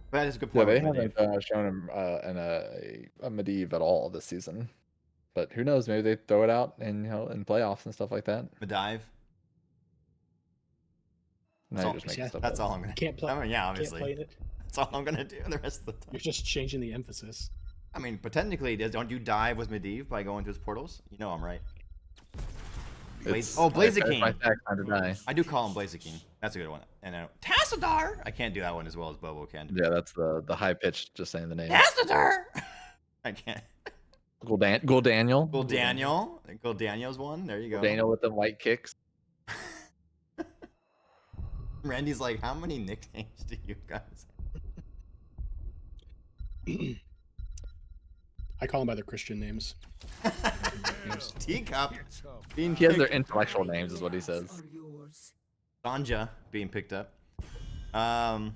But that is a good point. Yeah, they haven't shown him in a Medivh at all this season. But who knows? Maybe they throw it out in playoffs and stuff like that. Medivh. That's all I'm gonna. Can't play. I mean, yeah, obviously. Can't play it. That's all I'm gonna do the rest of the time. You're just changing the emphasis. I mean, but technically, don't you dive with Medivh by going through his portals? You know I'm right. Blaziken. I do call him Blaziken. That's a good one. And Tassadar. I can't do that one as well as Bobo can. Yeah, that's the high pitch. Just saying the name. Tassadar. I can't. Daniel's one. There you go. Daniel with the white kicks. Randy's like, how many nicknames do you guys have? I call them by their Christian names. Teacup. He has their intellectual names, is what he says. Sanja being picked up. What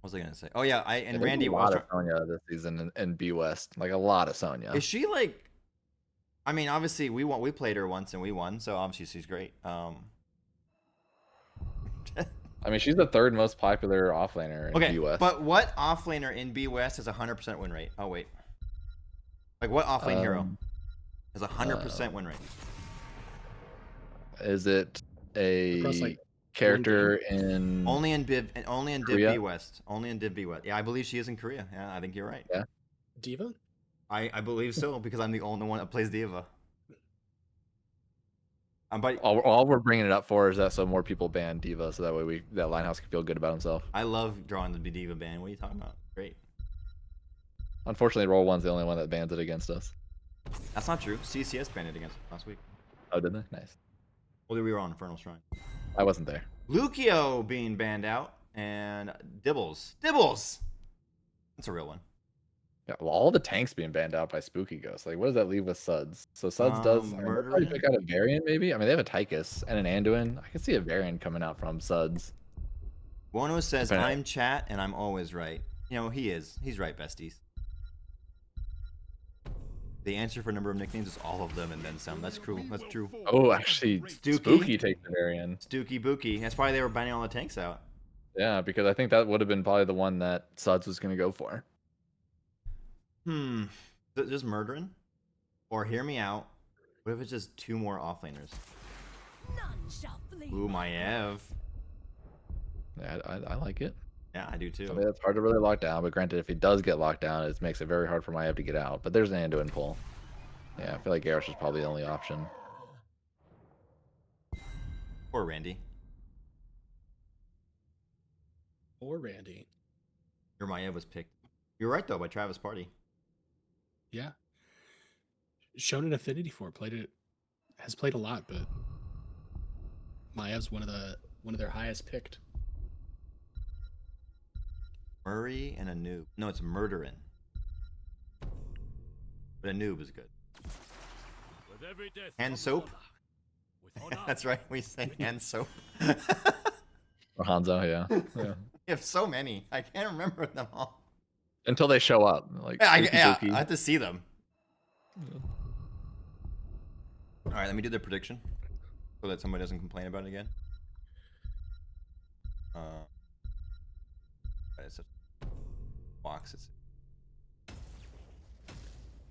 was I gonna say? Oh yeah, Randy. A lot of Sonya this season in B West, like a lot of Sonya. Is she like? I mean, obviously we played her once and we won, so obviously she's great. I mean, she's the third most popular offlaner in Okay, B West. but what offlaner in B West has a 100% win rate? Oh wait, like what offlane hero has a 100% win rate? Is it a Across, like, character in Only in Div Korea? B West. Only in Div B West. Yeah, I believe she is in Korea. Yeah, I think you're right. Yeah. Diva? I believe so because I'm the only one that plays Diva. But All we're bringing it up for is that so more people ban Diva, so that way that Linehouse can feel good about himself. I love drawing the Diva ban. What are you talking about? Great. Unfortunately, Roll One's the only one that bans it against us. That's not true. CCS banned it against us last week. Oh, did they? Nice. Well, we were on Infernal Shrine. I wasn't there. Lucio being banned out and Dibbles. Dibbles! That's a real one. Yeah, well, all the tanks being banned out by Spooky Ghost. Like, what does that leave with Suds? So Suds does Murderin'? pick out a variant, maybe. I mean, they have a Tychus and an Anduin. I can see a variant coming out from Suds. Wono says, Depending- I'm chat and I'm always right. You know, he is. He's right, besties. The answer for number of nicknames is all of them and then some. That's true. That's true. Oh, actually, Spooky takes the variant. Stooky Bookie. That's why they were banning all the tanks out. Yeah, because I think that would have been probably the one that Suds was going to go for. Just murdering? Or hear me out. What if it's just 2 more offlaners? Ooh, Maev. Yeah, I like it. Yeah, I do too. I mean, it's hard to really lock down, but granted, if he does get locked down, it makes it very hard for Maev to get out. But there's an Anduin pull. Yeah, I feel like Garrosh is probably the only option. Or Randy. Or Randy. Your Maev was picked. You're right though, by Travis Party. Yeah. Shown an affinity for it. Has played a lot, but Maev's one of their highest picked. Murray and a noob. No, it's Murderin. But a noob is good. Hand soap? That's right, we say hand soap. Or Hanzo, yeah. Yeah. You have so many. I can't remember them all. Until they show up. Like, I Spooky. have to see them. Alright, let me do the prediction. So that somebody doesn't complain about it again. It's a box.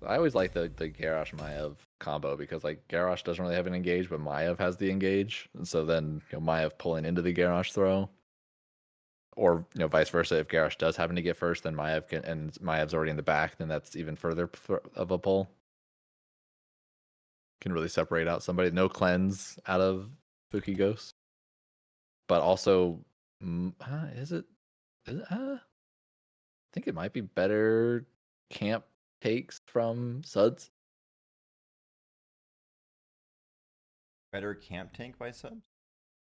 I always like the Garrosh Maev combo because like Garrosh doesn't really have an engage, but Maev has the engage, and so then Maev pulling into the Garrosh throw, or vice versa. If Garrosh does happen to get first, then Maev can, and Maev's already in the back, then that's even further of a pull. Can really separate out somebody. No cleanse out of Spooky Ghost, but also, is it? I think it might be better camp takes from Suds. Better camp tank by subs?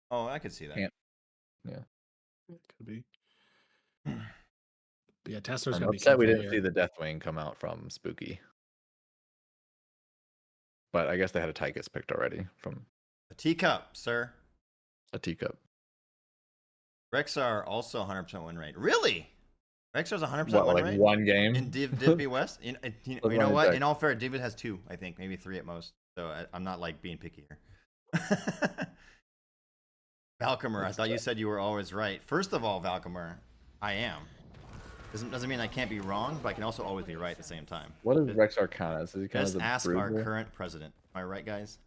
Oh, I could see that. Camp. Yeah. Could be. But yeah, Tesla's I'm gonna be upset we careful didn't here. see the Deathwing come out from Spooky. But I guess they had a Tychus picked already from A teacup, sir. a teacup. Rexar also 100% win rate. Really? Rexar's 100% What, win like rate? one game? In Div B West? You Let's know run it what? back. In all fair, Div has 2, I think. Maybe 3 at most. So I'm not like being picky here. Valcomer, I thought you said you were always right. First of all, Valcomer, I am. Doesn't mean I can't be wrong, but I can also always be right at the same time. What does Rexar count as? Is he kind Just of ask our bruiser? current president. Am I right, guys?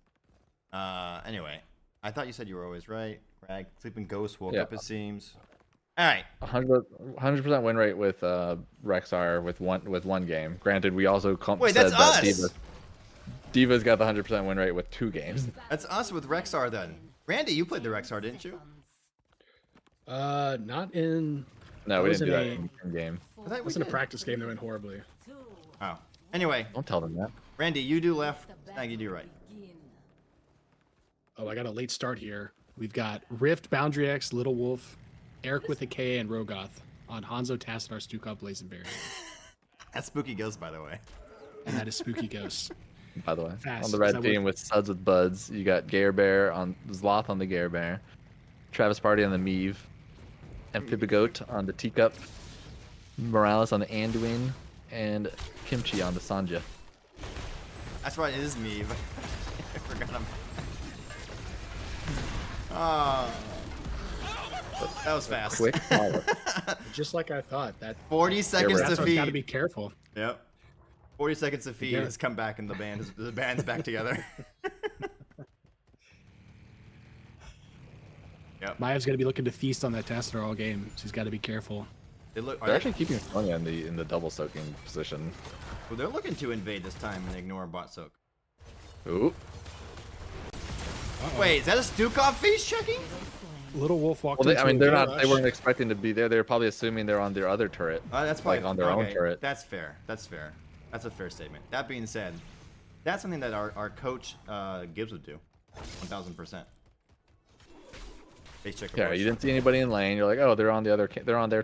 Anyway, I thought you said you were always right. Greg, Sleeping Ghost woke up, it seems. All right. 100% win rate with Rexar with one game. Granted, we also Wait, said that's that us! Diva's got the 100% win rate with 2 games. That's us with Rexar then. Randy, you played the Rexar, didn't you? Not in. No, we didn't do that wasn't in game. I thought It we wasn't a did. practice game that went horribly. Oh. Anyway, Don't tell them that. Randy, you do left. Snaggy, do right. Oh, I got a late start here. We've got Rift, Boundary X, Little Wolf, Eric with a K, and Rogoth on Hanzo, Tassadar, Stukov, Blazenberry. That's Spooky Ghost, by the way. And that is Spooky Ghost. By the way, Fast, on the 'cause red I team with Suds with Buds, you got Gare Bear on Zloth on the Gare Bear, Travis Party on the Meave, Amphibigoat on the Teacup, Morales on the Anduin, and Kimchi on the Sanja. That's right, it is me. But I forgot him. Oh. That was fast. quick follow. Just like I thought. That 40 seconds to that's got to feed. be careful. Yep. 40 seconds to feed Yeah. has come back and the band's back together. Yep. Maya's going to be looking to feast on that Tassadar all game. She's got to be careful. They're actually keeping Sonya in the double soaking position. Well, they're looking to invade this time and ignore bot soak. Ooh. Wait, is that a Stukov feast checking? Little Wolf walked Well, into I mean, a they garage. weren't expecting to be there. They're probably assuming they're on their other turret. That's probably like on their own turret. That's fair. That's fair. That's a fair statement. That being said, that's something that our coach Gibbs would do, 1000%. Base check. Yeah, you didn't see anybody in lane. You're like, oh, they're on the other.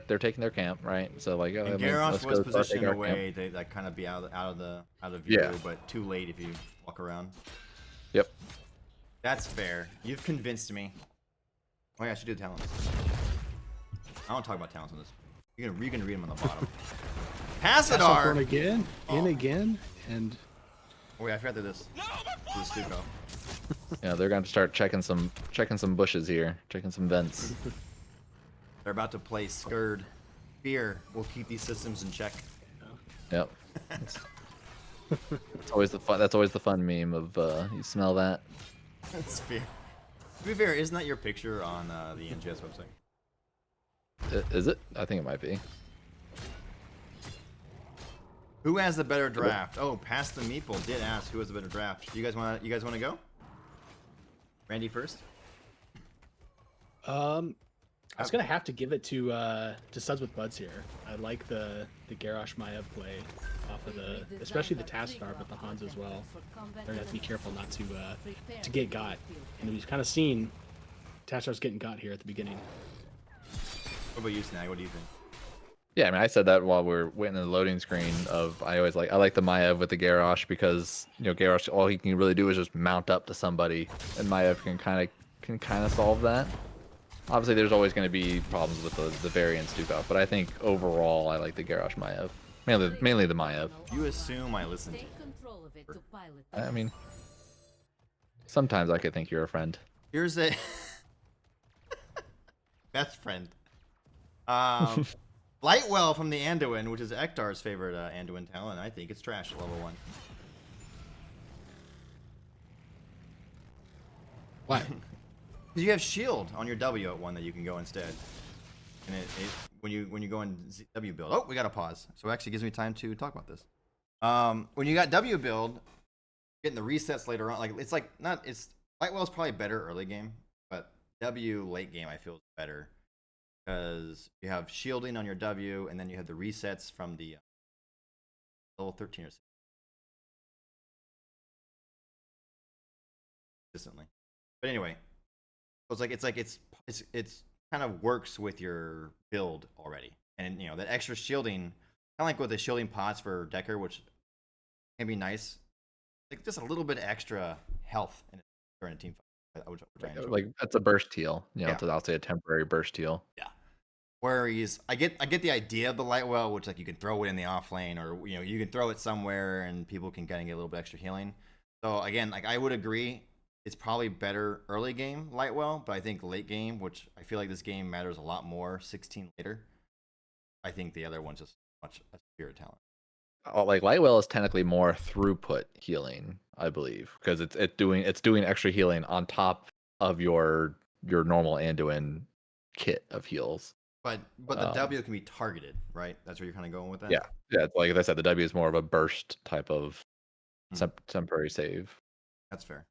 They're taking their camp, right? So like, oh, And that means Garrosh let's was go start positioned taking our away camp. to kind of be out of view, Yeah. but too late if you walk around. Yep. That's fair. You've convinced me. Oh yeah, I should do talents. I don't talk about talents on this. You can read them on the bottom. Tassadar Tassadar. again, Oh. again, and Oh wait, I forgot that this is Stuko. Yeah, they're going to start checking some bushes here, checking some vents. They're about to play Skurd. Fear will keep these systems in check. Yep. It's always the fun. That's always the fun meme of you smell that. That's fear. To be fair, isn't that your picture on the NGS website? Is it? I think it might be. Who has the better draft? Oh, Past the Meeple did ask who has the better draft. You guys wanna go? Randy first. I was gonna have to give it to Suds With Buds here. I like the Garrosh Maiev play off of especially the Tassadar, but the Hans as well. They're gonna have to be careful not to get got. And we've kind of seen Tassadar's getting got here at the beginning. What about you, Snag? What do you think? Yeah, I mean, I said that while we're waiting in the loading screen. I like the Maiev with the Garrosh because Garrosh, all he can really do is just mount up to somebody, and Maiev can kind of solve that. Obviously, there's always going to be problems with the variant Stukov, but I think overall I like the Garrosh Maiev, mainly the Maiev. You assume I listen to you. I mean, sometimes I could think you're a friend. Here's a best friend. Lightwell from the Anduin, which is Ektar's favorite Anduin talent. I think it's trash at level 1. Why? Because you have shield on your W at 1 that you can go instead. And when you go in W build. Oh, we got to pause. So it actually gives me time to talk about this. When you got W build, getting the resets later on, Lightwell's probably better early game, but W late game I feel is better. Because you have shielding on your W, and then you have the resets from the level 13 or 16. Consistently. But anyway, it's kind of works with your build already, and that extra shielding, kind of like with the shielding pots for Decker, which can be nice, like just a little bit extra health during a team fight. Which I enjoy. Like that's a burst heal, Yeah. I'll say a temporary burst heal. Yeah. Whereas I get the idea of the Lightwell, which you can throw it in the off lane, or you can throw it somewhere and people can kind of get a little bit extra healing. So again, I would agree, it's probably better early game Lightwell, but I think late game, which I feel like this game matters a lot more, 16 later. I think the other one's just much a superior talent. Like Lightwell is technically more throughput healing, I believe, because it's doing extra healing on top of your normal Anduin kit of heals. But the W can be targeted, right? That's where you're kind of going with that. Yeah. It's like as I said, the W is more of a burst type of temporary save. That's fair.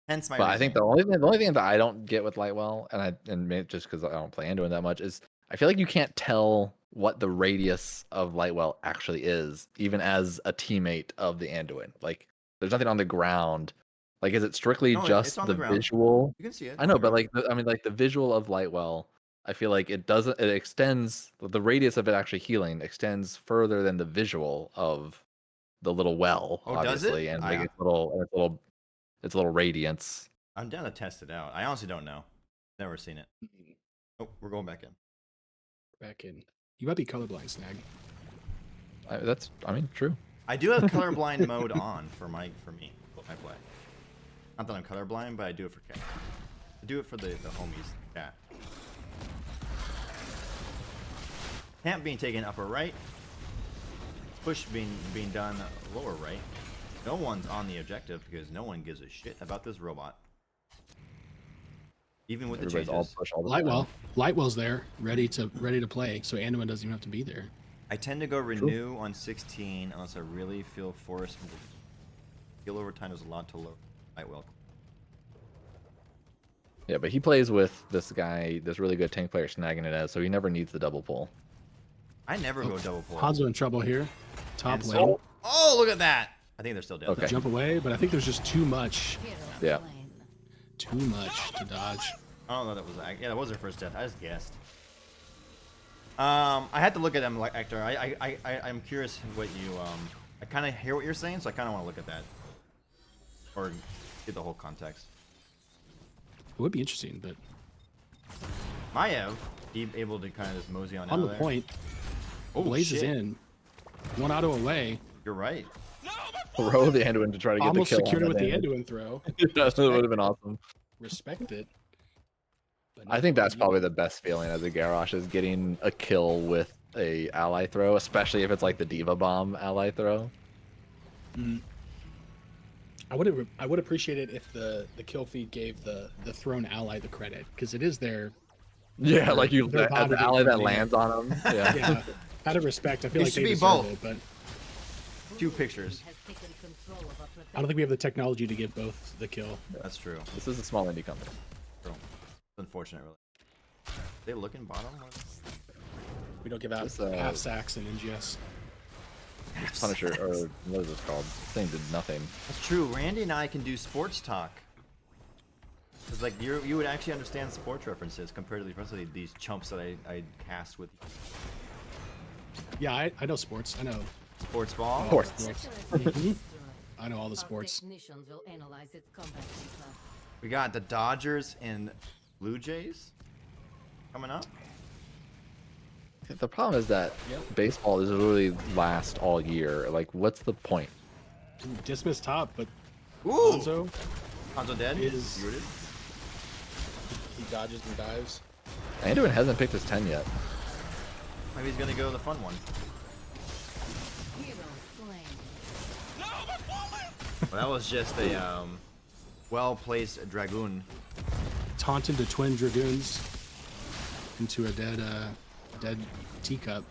Hence my. But I think the only thing that I don't get with Lightwell, and maybe just because I don't play Anduin that much, is I feel like you can't tell what the radius of Lightwell actually is, even as a teammate of the Anduin. Like, there's nothing on the ground. Like, is it strictly just the visual? You can see it. I know, but the visual of Lightwell, I feel like it extends, the radius of it actually healing extends further than the visual of the little well, obviously, does it? And its little radiance. I'm down to test it out. I honestly don't know. Never seen it. Oh, we're going back in. Back in. You might be colorblind, Snag. True. I do have colorblind mode on for me. I play. Not that I'm colorblind, but I do it for Cat. Do it for the homies. Yeah. Camp being taken upper right. Push being done lower right. No one's on the objective because no one gives a shit about this robot. Even with Everybody's the all changes. push all the Lightwell, time. Lightwell's there, ready to play. So Anduin doesn't even have to be there. I tend to go renew on 16 unless I really feel forced. Heal over time is a lot to low. Lightwell. Yeah, but he plays with this guy, this really good tank player snagging it as, so he never needs the double pull. I never go double pull. Hanzo in trouble here. Top And lane. so- oh, look at that! I think they're still dead. Okay. Jump away, but I think there's just too much. Yeah. Too much to dodge. I don't know that was. Yeah, that was their first death. I just guessed. I had to look at them like Hector. I'm curious what you. I kind of hear what you're saying, so I kind of want to look at that, or get the whole context. It would be interesting, but Maiev, he able to kind of just mosey on out on of the there. point, Oh, Blaze is shit. in. One auto away. You're right. Throw the Anduin to try to get Almost the kill. secured it on with the that Anduin throw. That would have been awesome. Respect it. But I think that's probably the best feeling as a Garrosh is getting a kill with a ally throw, especially if it's like the Diva Bomb ally throw. I would appreciate it if the kill feed gave the thrown ally the credit, because it is their Yeah, like you, They're as the bonded ally for that me. lands on him. Yeah. yeah. Out of respect, I feel It like should they be deserve both. it, but Two pictures. I don't think we have the technology to give both the kill. That's true. This is a small indie company. True. It's unfortunate, really. They looking bottom. We don't give out This, half sacks in NGS. Punisher, or what is this called? This thing did nothing. That's true. Randy and I can do sports talk. Cause like you would actually understand sports references compared to the rest of these chumps that I cast with you. Yeah, I know sports. I know Sports ball. Sports. Mhm. I know all the sports. We got the Dodgers and Blue Jays coming up. The problem is that baseball doesn't really last all year. Like, what's the point? Dismiss top, but Ooh, Hanzo, Hanzo dead. is- Rooted. he dodges and dives. Anduin hasn't picked his 10 yet. Maybe he's gonna go the fun one. Well, that was just a well-placed dragoon. Taunt into twin dragoons into a dead teacup.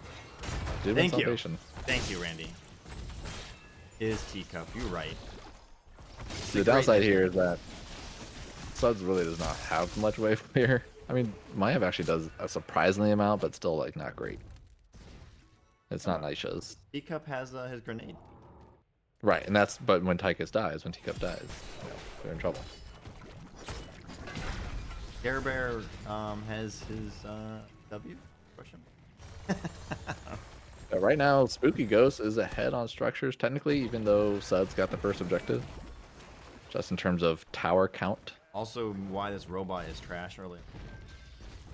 Did win Thank you. salvation. Thank you, Randy. His teacup. You're right. The downside here is that Suds really does not have much wave clear. I mean, Maiev actually does a surprisingly amount, but still, like, not great. It's not Nisha's. Teacup has his grenade. Right, and that's, but when Tychus dies, when Teacup dies, they're in trouble. Gare Bear has his W? Question? Right now, Spooky Ghost is ahead on structures, technically, even though Suds got the first objective. Just in terms of tower count. Also, why this robot is trash early.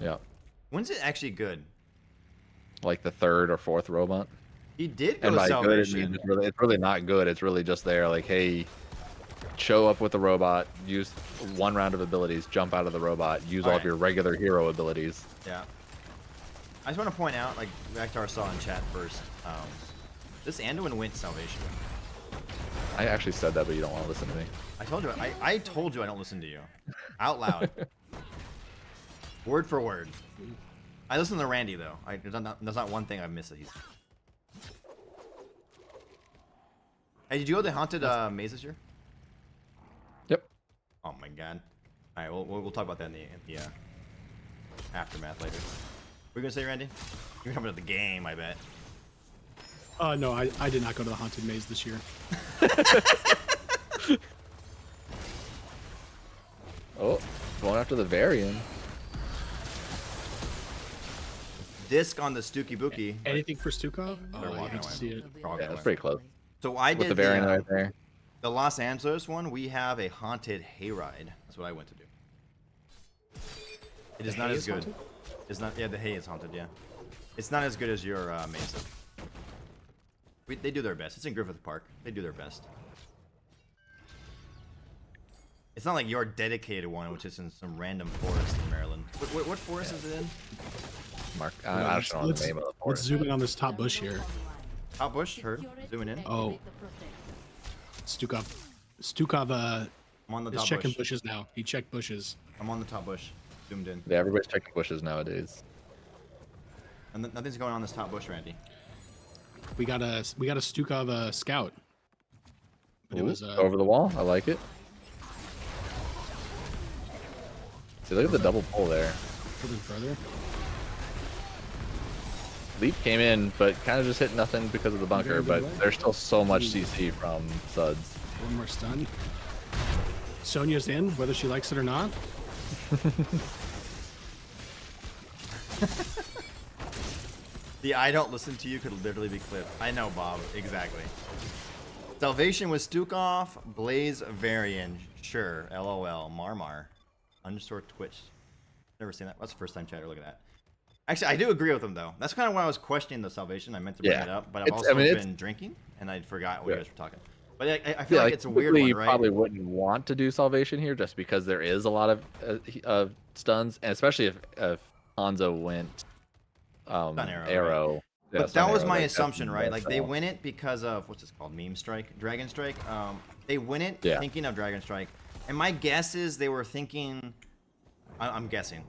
Yeah. When's it actually good? Like the third or fourth robot. He did go And to by good, it Salvation. means it's really not good. It's really just there, like, hey, show up with the robot, use one round of abilities, jump out of the robot, use all of Alright. your regular hero abilities. Yeah. I just want to point out, like Vector saw in chat first, this Anduin went to Salvation. I actually said that, but you don't want to listen to me. I told you. I told you I don't listen to you. Out loud. Word for word. I listen to Randy though. There's not one thing I've missed that he's. Hey, did you go to the haunted maze this year? Yep. Oh my god. All right, we'll talk about that in the aftermath later. What are you gonna say, Randy? You're coming to the game, I bet. No, I did not go to the haunted maze this year. Oh, going after the Varian. Disc on the Stooky Bookie. Anything for Stukov? Oh, They're I walking hate to away. see it. Yeah, that's pretty close. So I With did the Varian right there. the Los Angeles one. We have a haunted hayride. That's what I went to do. It is The not hay as is good. haunted? It's not. Yeah, the hay is haunted. Yeah, it's not as good as your Mesa. They do their best. It's in Griffith Park. They do their best. It's not like your dedicated one, which is in some random forest in Maryland. What forest is it in? Mark, I don't know the name of the Let's forest. zoom in on this top bush here. Top bush, heard. Zooming in. Oh, Stukov. Stukov I'm on the is top checking bush. bushes now. He checked bushes. I'm on the top bush. Zoomed in. Yeah, everybody's checking bushes nowadays. And nothing's going on this top bush, Randy. We got a Stukov scout. But it Ooh, was over the wall. I like it. See, look at the double pull there. a little further. Leap came in, but kind of just hit nothing because of the bunker. Very good But way. there's still so much CC from Suds. One more stun. Sonya's in, whether she likes it or not. The I don't listen to you could literally be clipped. I know, Bob. Exactly. Salvation was Stukov, Blaze Varian. Sure. LOL. Marmar. _ Twitch. Never seen that. That's the first time chatter. Look at that. Actually, I do agree with him though. That's kind of why I was questioning the Salvation. I meant to bring Yeah. it up, but I've It's- also I mean, it's- been drinking and I forgot what Yeah. you guys were talking. But I feel Yeah, like it's a weird typically one, right? you probably wouldn't want to do Salvation here just because there is a lot of stuns, and especially if Hanzo went Stun arrow, arrow. right? Yeah, But stun that was arrow, my like, assumption, right? Like they that's win it because of what's this called? Meme strike, Dragon Strike. They win it Yeah. thinking of Dragon Strike, and my guess is they were thinking. I'm guessing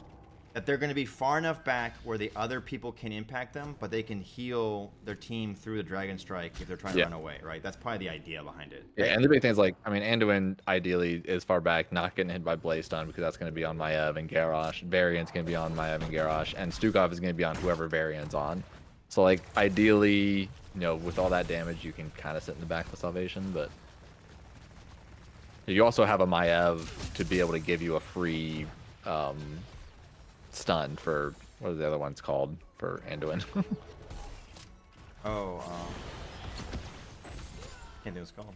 that they're going to be far enough back where the other people can impact them, but they can heal their team through the Dragon Strike if they're trying to Yeah. run away, right? That's probably the idea behind it. Yeah, and the big thing is like, I mean, Anduin ideally is far back, not getting hit by Blaze Stun because that's going to be on Maiev and Garrosh. Varian's going to be on Maiev and Garrosh, and Stukov is going to be on whoever Varian's on. So like, ideally, with all that damage, you can kind of sit in the back with Salvation, but you also have a Maiev to be able to give you a free stun for what are the other ones called for Anduin? Oh, can't think what it's called.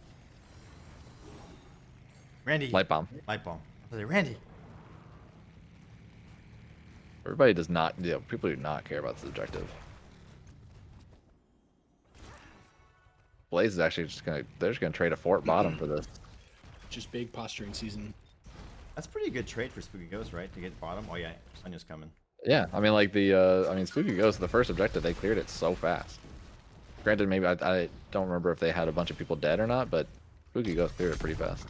Randy. Light Bomb. Light bomb. I was like, Randy. Everybody does not, people do not care about this objective. Blaze is actually they're just gonna trade a fort bottom for this. Just big posturing season. That's pretty good trade for Spooky Ghost, right? To get bottom. Oh yeah, Sonya's coming. Yeah, I mean like Spooky Ghost, the first objective, they cleared it so fast. Granted, maybe I don't remember if they had a bunch of people dead or not, but Spooky Ghost cleared it pretty fast.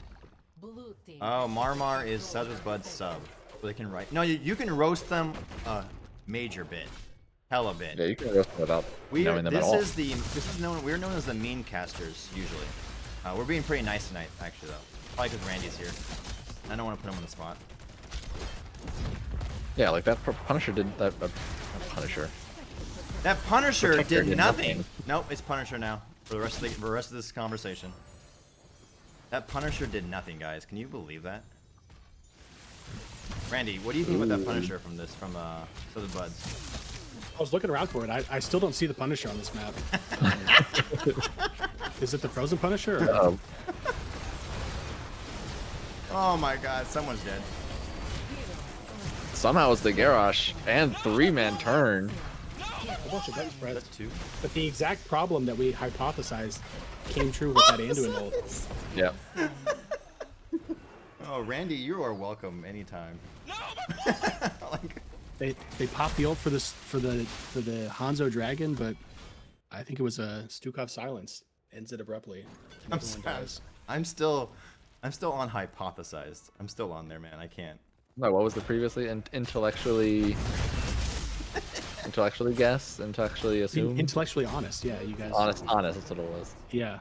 Oh, Marmar is Suds With Buds sub. So they can write. No, you can roast them a major bit. Hella bit. Yeah, you can roast them without knowing them at all. We're known as the mean casters usually. We're being pretty nice tonight, actually though. Probably because Randy's here. I don't want to put him on the spot. Yeah, like that Punisher did that. Punisher. That Punisher Protector did did nothing. nothing. Nope, it's Punisher now for the rest of this conversation. That Punisher did nothing, guys. Can you believe that? Randy, what do you think about that Punisher from Suds With Buds? I was looking around for it. I still don't see the Punisher on this map. Is it the Frozen Punisher? Or? Oh my God, someone's dead. Somehow it's the Garrosh and 3-man turn. A bunch of buttons pressed. That's two. But the exact problem that we hypothesized came true with that Anduin ult. Yep. Oh, Randy, you are welcome anytime. Like, They popped the ult for the Hanzo Dragon, but I think it was a Stukov silence. Ends it abruptly. And everyone dies. I'm still on hypothesized. I'm still on there, man. I can't. No, what was the previously? Intellectually guess? Intellectually assume? Intellectually honest, yeah, you guys. Honest, that's what it was. Yeah.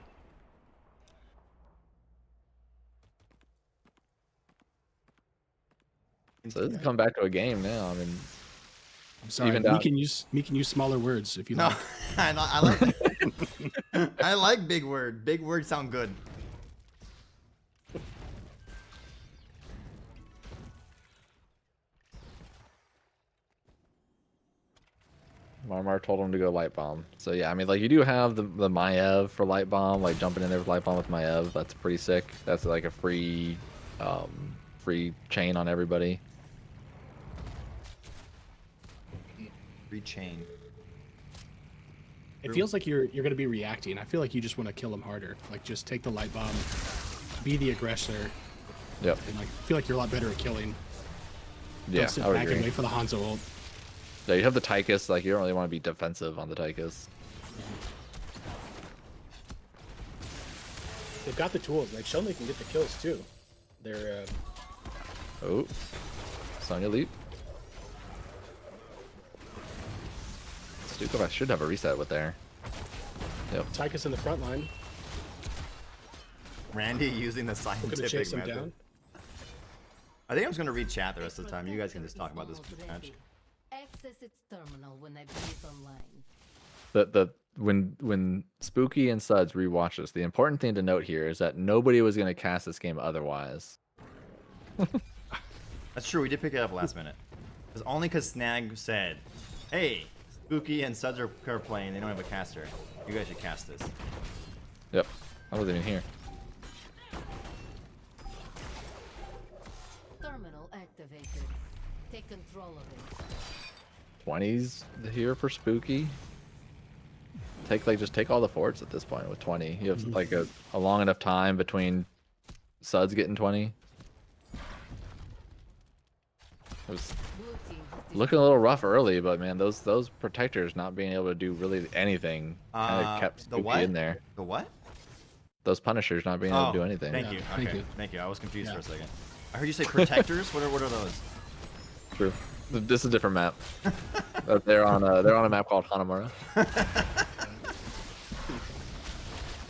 So this has come back to a game now. I mean, I'm sorry. Even Me down- can use smaller words if you No, like. I like I like big word. Big words sound good. Marmar told him to go Light Bomb. So yeah, I mean, like you do have the Maiev for Light Bomb, like jumping in there with Light Bomb with Maiev. That's pretty sick. That's like a free chain on everybody. Free chain. It feels like you're gonna be reacting. I feel like you just want to kill him harder. Like just take the light bomb, be the aggressor, Yep. And like, I feel like you're a lot better at killing. Yeah, Don't sit I would back and agree. wait for the Hanzo ult. Yeah, you have the Tychus, like you don't really want to be defensive on the Tychus. They've got the tools. They've shown they can get the kills too. They're Oh, Sonya leap. Stukov should have a reset with there. Yep. Tychus in the front line. Randy using the We're gonna scientific chase him method. down. I think I'm just gonna read chat the rest of the time. You guys can just talk about this match. Access its terminal when I bring it online. When Spooky and Suds rewatch this, the important thing to note here is that nobody was going to cast this game otherwise. That's true. We did pick it up last minute. It was only because Snag said, "Hey, Spooky and Suds are playing. They don't have a caster. You guys should cast this." Yep, I wasn't even here. Terminal activated. Take control of it. 20s here for Spooky. Just take all the forts at this point with 20. You have like a long enough time between Suds getting 20. It was Blue team has looking a little rough early, but man, those protectors not being able to do really anything kind of kept The Spooky what? in there. The what? Those Punishers not being able to do anything. Thank Yeah, you. thank Okay, you. thank you. I was confused Yeah. for a second. I heard you say protectors. What are those? True. This is a different map. they're on a map called Hanamura.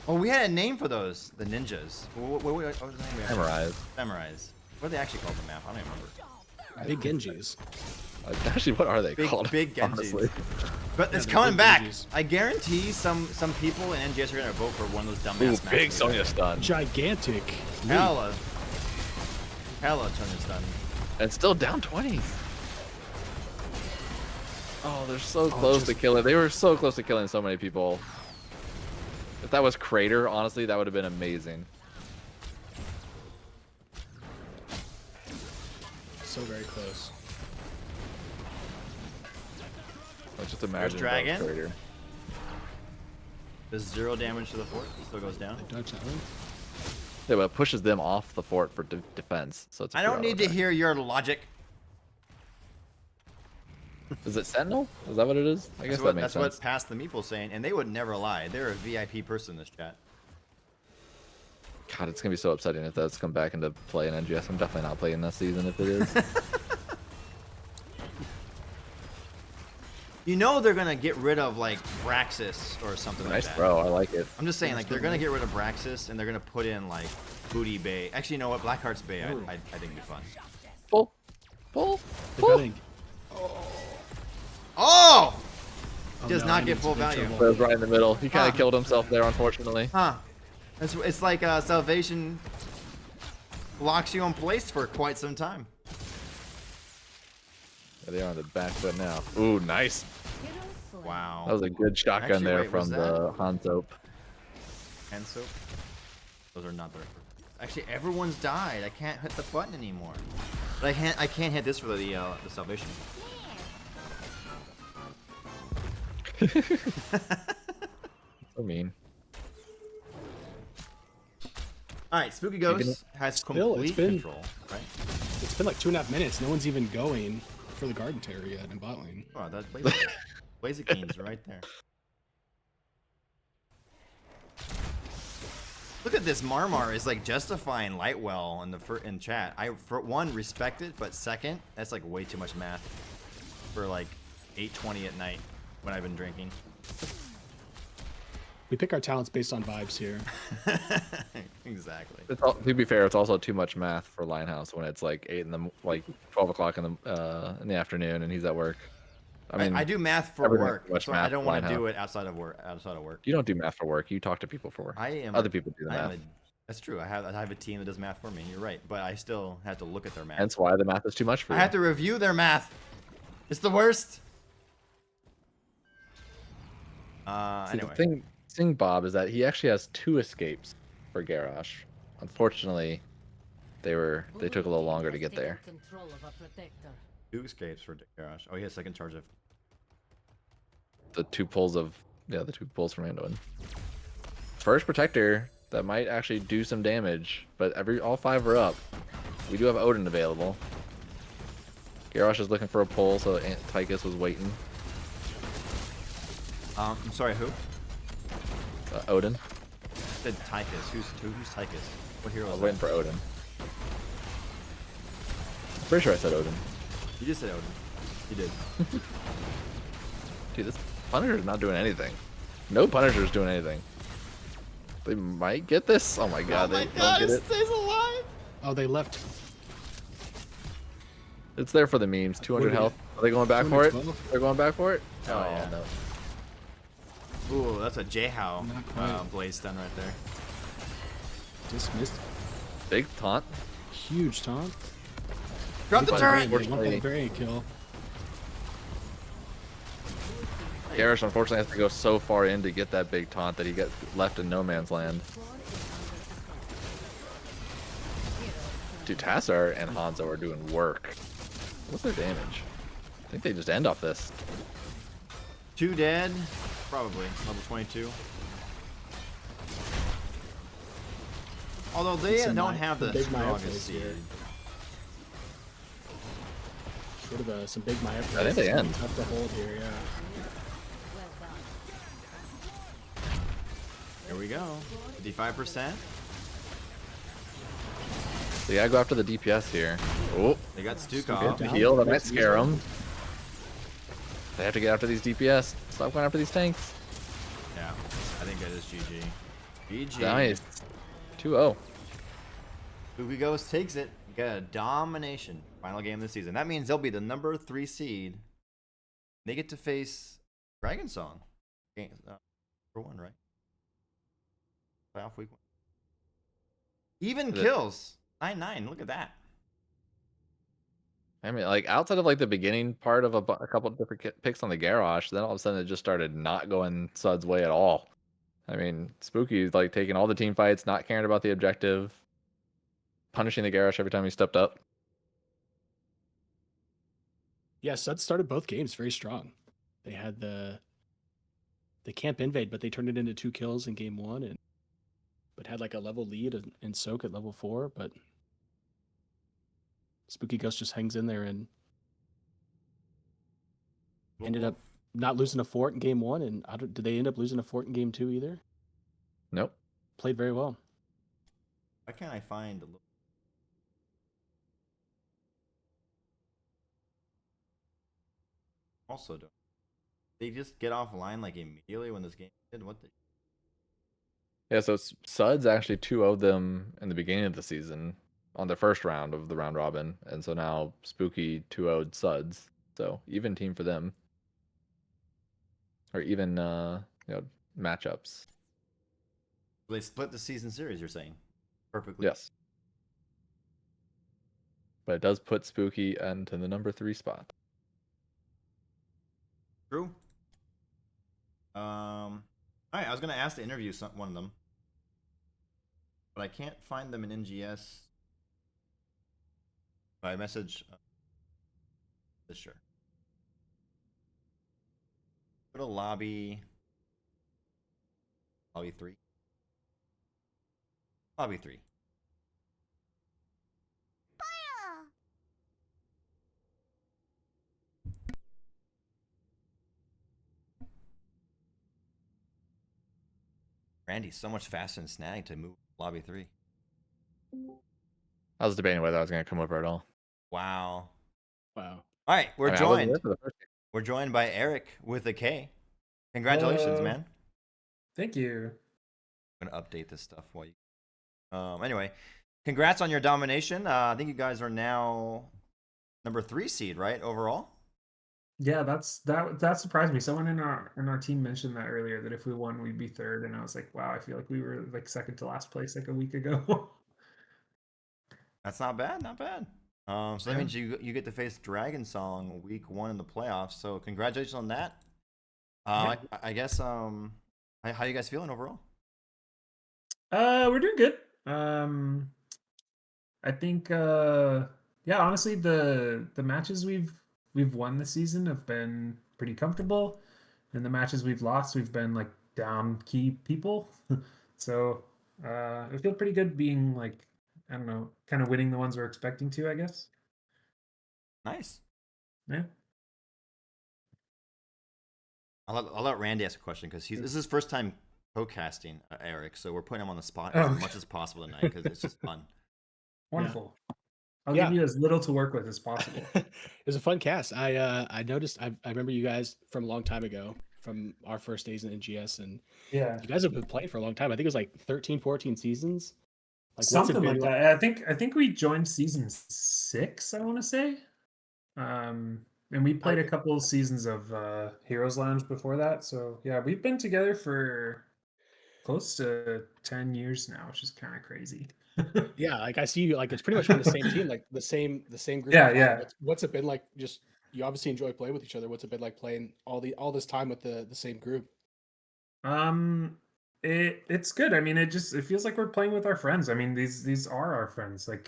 Oh, we had a name for those. The ninjas. What was the name? we had? Samurais. Samurais. What are they actually called? The map? I don't even remember. Big Genjis. Actually, what are they called? Big Genjis. honestly? But it's they're coming big back. Genjis. I guarantee some people in NGS are gonna vote for one of those Ooh, dumbass maps. big Sonya stun. Gigantic. lead. Hella Sonya stun. And still down 20s. Oh, they're so close to just- killing. They were so close to killing so many people. If that was Crater, honestly, that would have been amazing. So very close. Let's just imagine if that was Dragon. Crater. Does 0 damage to the fort. It still goes down. Dodge that one. Yeah, but it pushes them off the fort for defense. So it's. I don't need to hear your logic. Is it Sentinel? Is that what it is? I guess that makes That's sense. what Past the Meeple's saying, and they would never lie. They're a VIP person in this chat. God, it's gonna be so upsetting if that's come back into play in NGS. I'm definitely not playing this season if it is. You know they're gonna get rid of like Braxis or something Nice like that. throw. I like it. I'm just saying, like they're gonna get rid of Braxis and they're gonna put in like Booty Bay. Actually, you know what? Blackheart's Bay. I think would be fun. Pull, pull, They're pull. cutting. Oh! Oh, Does no, not I get need full some big value. trouble. That was right in the middle. He kind Huh. of killed himself there, unfortunately. Huh? It's like Salvation locks you in place for quite some time. Yeah, they're on the back foot now. Ooh, nice. Hero slain. Wow. That was a good shotgun Actually, there wait, from was the Hanzo. Hand soap. Those are not the. Actually, everyone's died. I can't hit the button anymore. But I can't hit this for the Salvation. So mean. All right, Spooky Ghost has Still, it's complete been- control, right? It's been like 2.5 minutes. No one's even going for the garden terror yet in bot lane. Oh, that Blaziken's right there. Look at this. Marmar is like justifying Lightwell in chat. I for one respect it, but second, that's like way too much math for like 8:20 at night when I've been drinking. We pick our talents based on vibes here. Exactly. To be fair, it's also too much math for Linehouse when it's like 12 o'clock in the afternoon and he's at work. I mean, I do math for everything work, much so math I don't want to Linehouse. do it outside of work. Outside of work, You don't do math for work. You talk to people for work. I am. Other people do the I am math. that's true. I have a team that does math for me. You're right, but I still have to look at their math. Hence why the math is too much for I you. have to review their math. It's the worst. See, Anyway. the thing, Bob, is that he actually has 2 escapes for Garrosh. Unfortunately, they took a little longer to get there. Control of a protector. 2 escapes for Garrosh. Oh, he has second charge of. The 2 pulls from Anduin. First protector that might actually do some damage, but all 5 are up. We do have Odin available. Garrosh is looking for a pull, so Tychus was waiting. I'm sorry, who? Odin. I said Tychus. Who's Tychus? What hero I is was that? waiting for Odin. Pretty sure I said Odin. You just said Odin. You did. Dude, this Punisher's not doing anything. No Punisher's doing anything. They might get this. Oh my god, they don't get it. stays alive. Oh, they left. It's there for the memes. 200 Would've health. Are they going back for it? 212? They're going back for it? Oh, yeah. no. Ooh, that's a J-How Not quite. blaze stun right there. Dismissed. Big taunt. Huge taunt. Drop the Fine. turret! They want Unfortunately- that variant kill. Garrosh unfortunately has to go so far in to get that big taunt that he gets left in no man's land. Dude, Tassar and Hanzo are doing work. What's their damage? I think they just end off this. 2 dead. Probably. Level 22. Although they Some don't Mi- have some the big Maya strongest plays seed. here. Sort of some big Maya. I think they end. Tough to hold here, yeah. Here we go. 55%. So yeah, go after the DPS here. Oh, They got Good Stukov. down. heal, that might Nice scare easy. them. They have to get after these DPS. Stop going after these tanks. Yeah, I think that is GG. GG. Nice. 2-0. Spooky Ghost takes it. Got a domination. Final game of the season. That means they'll be the number 3 seed. They get to face Dragon Song. Game, number 1, right? Playoff week 1. Even Is it- kills. 9-9. Look at that. I mean, like, outside of, like, the beginning part of a couple of different picks on the Garrosh, then all of a sudden it just started not going Sud's way at all. I mean, Spooky's, like, taking all the team fights, not caring about the objective, punishing the Garrosh every time he stepped up. Yeah, Suds started both games very strong. They had the camp invade, but they turned it into 2 kills in game 1, and but had like a level lead in soak at level 4. But Spooky Ghost just hangs in there and ended up not losing a fort in game 1. And did they end up losing a fort in game 2 either? Nope. Played very well. Why can't I find a little? Also, don't they just get offline like immediately when this game ended? What the? Yeah, so Suds actually 2-0'd them in the beginning of the season on the first round of the round robin, and so now Spooky 2-0'd Suds. So even team for them, or even matchups. They split the season series. You're saying perfectly. Yes, but it does put Spooky into the number 3 spot. True. All right. I was gonna ask to interview one of them, but I can't find them in NGS. I message. Sure. Go to lobby. Lobby 3. Lobby 3. Randy's so much faster than Snag to move lobby 3. I was debating whether I was going to come over at all. Wow. Wow. All right, we're I mean, I wasn't joined. there for the first game. We're joined by Eric with a K. Congratulations, Hello. man. Thank you. I'm gonna update this stuff while you. Anyway, congrats on your domination. I think you guys are now number 3 seed, right? Overall. Yeah, that surprised me. Someone in our team mentioned that earlier, that if we won, we'd be 3rd, and I was like, wow, I feel like we were like 2nd to last place like a week ago. That's not bad. Not bad. So that Yeah. means you get to face Dragon Song week 1 in the playoffs. So congratulations on that. I guess how you guys feeling overall? We're doing good. I think yeah, honestly the matches we've won this season have been pretty comfortable, and the matches we've lost, we've been like down key people. So I feel pretty good being like I don't know, kind of winning the ones we're expecting to, I guess. Nice. Yeah. I'll let Randy ask a question because this is his first time co-casting, Eric. So we're putting him on the spot Oh, as okay. much as possible tonight because it's just fun. Wonderful. I'll Yeah. give you as little to work with as possible. It was a fun cast. I noticed. I remember you guys from a long time ago, from our first days in NGS, and Yeah. you guys have been playing for a long time. I think it was like 13, 14 seasons. Like, what's it Something been like that. I think we joined season 6, I want to say. And we played a couple of seasons of Heroes Lounge before that. So yeah, we've been together for close to 10 years now, which is kind of crazy. Yeah, like I see you. Like it's pretty much been the same team, like the same group Yeah, of 5. yeah. What's it been like? Just you obviously enjoy playing with each other. What's it been like playing all this time with the same group? It's good. I mean, it feels like we're playing with our friends. I mean, these are our friends. Like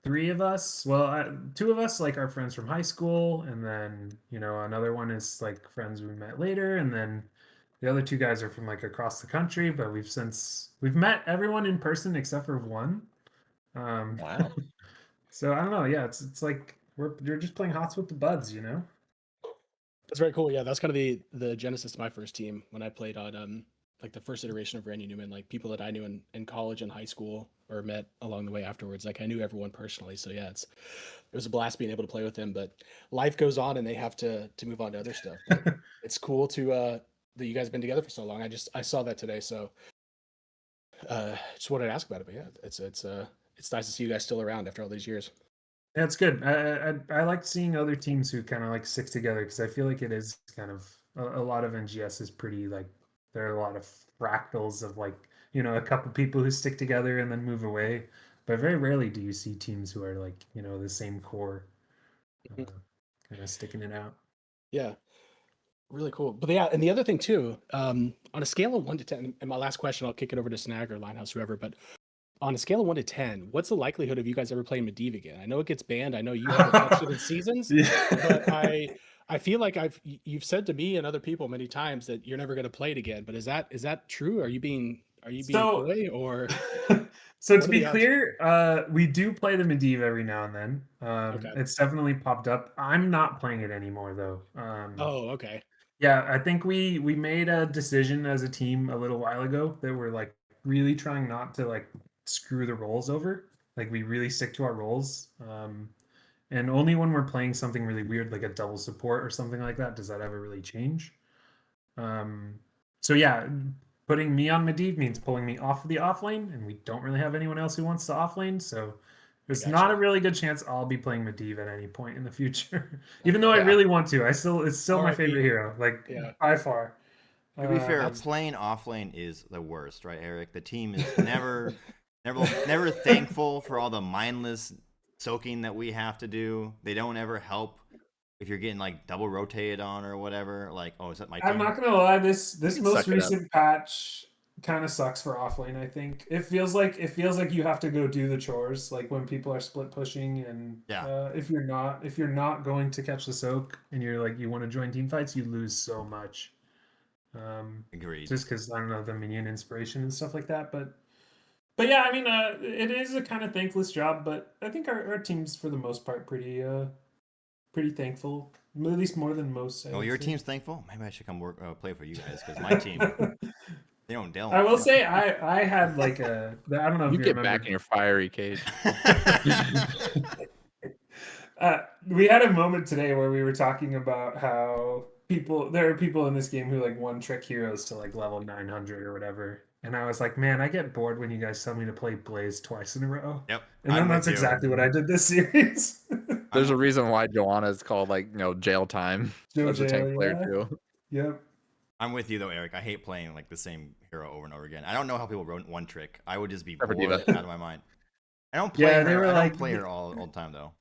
3 of us, well, 2 of us like are friends from high school, and then, another one is like friends we met later, and then the other 2 guys are from like across the country, but we've met everyone in person except for one. Wow. So I don't know. Yeah, it's like you're just playing Hots with the Buds, you know? That's very cool. Yeah, that's kind of the genesis of my first team when I played on like the first iteration of Randy Newman, like people that I knew in college and high school or met along the way afterwards. Like I knew everyone personally. So yeah, it was a blast being able to play with them. But life goes on and they have to move on to other stuff. But it's cool to that you guys have been together for so long. I saw that today. So just wanted to ask about it. But yeah, it's nice to see you guys still around after all these years. Yeah, it's good. I like seeing other teams who kind of like stick together because I feel like it is kind of a lot of NGS is pretty like there are a lot of fractals of like a couple people who stick together and then move away, but very rarely do you see teams who are like the same core, kind of sticking it out. Yeah. Really cool. But yeah, and the other thing too, on a scale of 1 to 10, and my last question, I'll kick it over to Snag or Linehouse, whoever, but on a scale of 1 to 10, what's the likelihood of you guys ever playing Medivh again? I know it gets banned. I know you haven't touched it in seasons, but Yeah. I feel like you've said to me and other people many times that you're never going to play it again. But is that true? Are you being So, coy or so what to are be the odds? clear, we do play the Medivh every now and then. Okay. It's definitely popped up. I'm not playing it anymore though. Oh, okay. Yeah, I think we made a decision as a team a little while ago that we're like really trying not to like screw the roles over. Like we really stick to our roles. And only when we're playing something really weird like a double support or something like that does that ever really change. Um, so yeah, putting me on Medivh means pulling me off of the off lane, and we don't really have anyone else who wants to off lane, so I there's not a gotcha. really good chance I'll be playing Medivh at any point in the future. Even though I Okay. Yeah. really want to. It's still my favorite RIP. hero, like Yeah. by far. To be fair, That's playing off lane is the worst, right, Eric? The team is never thankful for all the mindless soaking that we have to do. They don't ever help if you're getting like double rotated on or whatever. Like, oh, is that my I'm team? not gonna lie, this can most suck it up. recent patch kind of sucks for offlane. I think it feels like you have to go do the chores, like when people are split pushing, and Yeah. if you're not going to catch the soak, and you're like you want to join team fights, you lose so much. Agreed. Just because I don't know the minion inspiration and stuff like that, but yeah, I mean, it is a kind of thankless job, but I think our team's for the most part pretty thankful, at least more than most. I Oh, would your say. team's thankful. Maybe I should come play for you guys because my team they don't. I will say I had like I don't know if You you get back remember. in your fiery cage. We had a moment today where we were talking about how there are people in this game who like one trick heroes to like level 900 or whatever, and I was like, man, I get bored when you guys tell me to play Blaze twice in a row. Yep, And then I'm with that's you. exactly what I did this series. There's a reason why Joanna is called jail time as a tank Jojo, player yeah. too. Yep. I'm with you though, Eric. I hate playing like the same hero over and over again. I don't know how people run one trick. I would just be Except for bored Diva. out of my mind. I don't play Yeah, they her. were I don't like play her all the time though.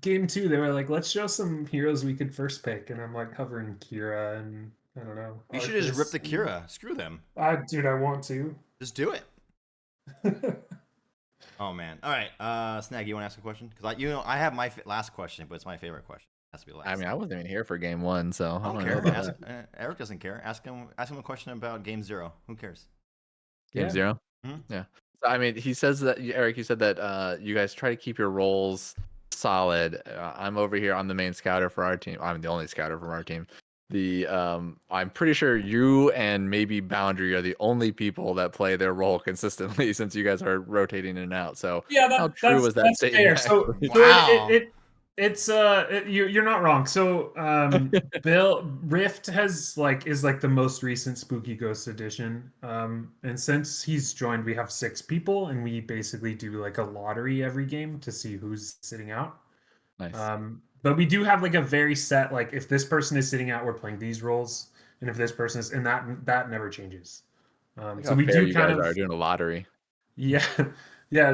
game 2. They were like, let's show some heroes we could first pick, and I'm like covering Kira and I don't know. You should just rip Arthas. the Kira. Screw them. Dude, I want to. Just do it. Oh man. All right. Snag, you want to ask a question? Because I have my last question, but it's my favorite question. It has to be last. I mean, I wasn't even here for game 1, so I don't know care. about that. Eric doesn't care. Ask him a question about game 0. Who cares? Game Yeah. 0. Hmm? Yeah. I mean, he says that Eric. You said that you guys try to keep your roles solid. I'm over here. I'm the main scouter for our team. I'm the only scouter from our team. I'm pretty sure you and maybe Boundary are the only people that play their role consistently since you guys are rotating in and out. So Yeah, how true was that that's statement? fair. So, Actually? Wow. you're not wrong. So Bill Rift has is like the most recent Spooky Ghost edition. And since he's joined, we have 6 people, and we basically do like a lottery every game to see who's sitting out. Nice. But we do have like a very set, like if this person is sitting out, we're playing these roles, and if this person is, and that never changes. Look So how we fair do you kind guys of, are doing a lottery. yeah, yeah,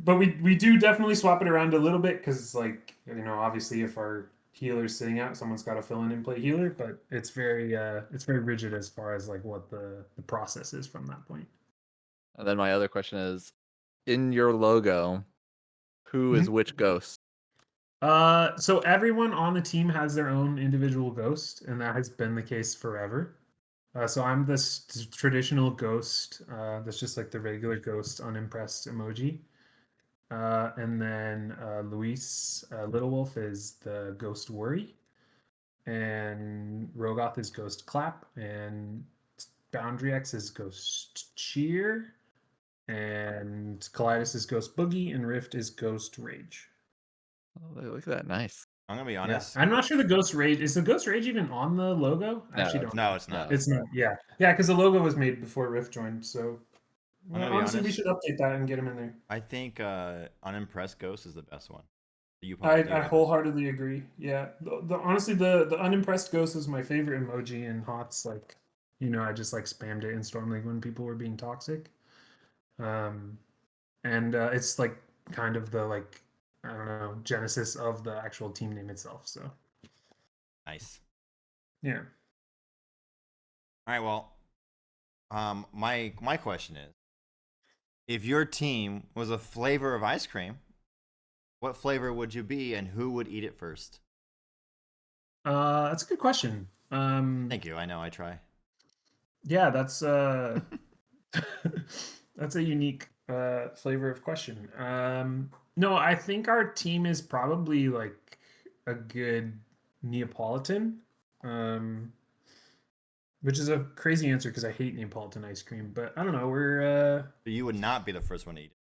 but we do definitely swap it around a little bit because obviously if our healer's sitting out, someone's got to fill in and play healer. But it's very rigid as far as like what the process is from that point. And then my other question is, in your logo, who is which ghost? So everyone on the team has their own individual ghost, and that has been the case forever. So I'm this traditional ghost. That's just like the regular ghost unimpressed emoji. And then Luis Little Wolf is the ghost worry, and Rogoth is ghost clap, and Boundary X is ghost cheer, and Kalidas is ghost boogie, and Rift is ghost rage. Oh, look at that, nice. I'm gonna be Yeah, honest. I'm not sure the ghost rage is the ghost rage even on the logo. I actually don't. No, it's not. It's not. Yeah, yeah, because the logo was made before Rift joined. So I'm gonna be honestly, we honest. should update that and get him in there. I think unimpressed ghost is the best one. You I probably do. wholeheartedly agree. Yeah, honestly, the unimpressed ghost is my favorite emoji in HOTS. Like, I just like spammed it in Storm League when people were being toxic. And it's like kind of the like I don't know genesis of the actual team name itself. So Nice. yeah. All right. Well, my question is, if your team was a flavor of ice cream, what flavor would you be, and who would eat it first? That's a good question. Thank you. I know I try. Yeah, that's that's a unique flavor of question. No, I think our team is probably like a good Neapolitan, which is a crazy answer because I hate Neapolitan ice cream. But I don't know. But you would not be the first one to eat it.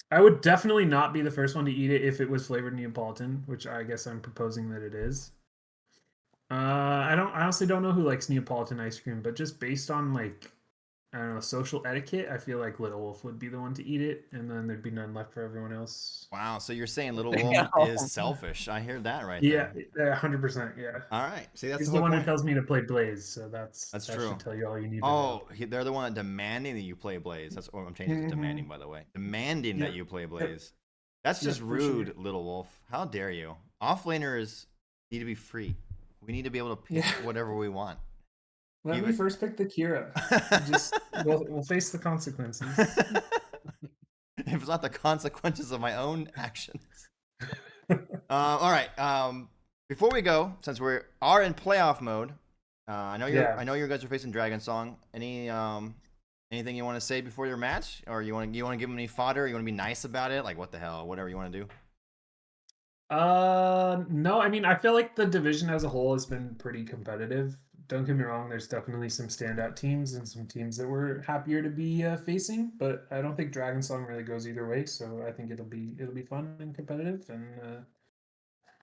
I would definitely not be the first one to eat it if it was flavored Neapolitan, which I guess I'm proposing that it is. I honestly don't know who likes Neapolitan ice cream, but just based on like I don't know social etiquette, I feel like Little Wolf would be the one to eat it, and then there'd be none left for everyone else. Wow. So you're saying Little Wolf is selfish? I hear that right Yeah, there. 100%. Yeah, All right. See, that's he's the the whole one who point. tells me to play Blaze, so that true. should tell you all you need to Oh, know. they're the one demanding that you play Blaze. That's what I'm changing to demanding, by the way. Demanding that Yep. you play Blaze. That's just Yep, for sure. rude, Little Wolf. How dare you? Offlaners need to be free. We need to be able to pick whatever we want. Let me Even- first pick the Kira. Just we'll face the consequences. If it's not the consequences of my own actions. All right. Before we go, since we are in playoff mode, I know you guys are facing Dragon Song. Anything you want to say before your match, or you want to give them any fodder? You want to be nice about it, like what the hell, whatever you want to do. No, I mean I feel like the division as a whole has been pretty competitive. Don't get me wrong, there's definitely some standout teams and some teams that we're happier to be facing, but I don't think Dragon Song really goes either way, so I think it'll be fun and competitive, and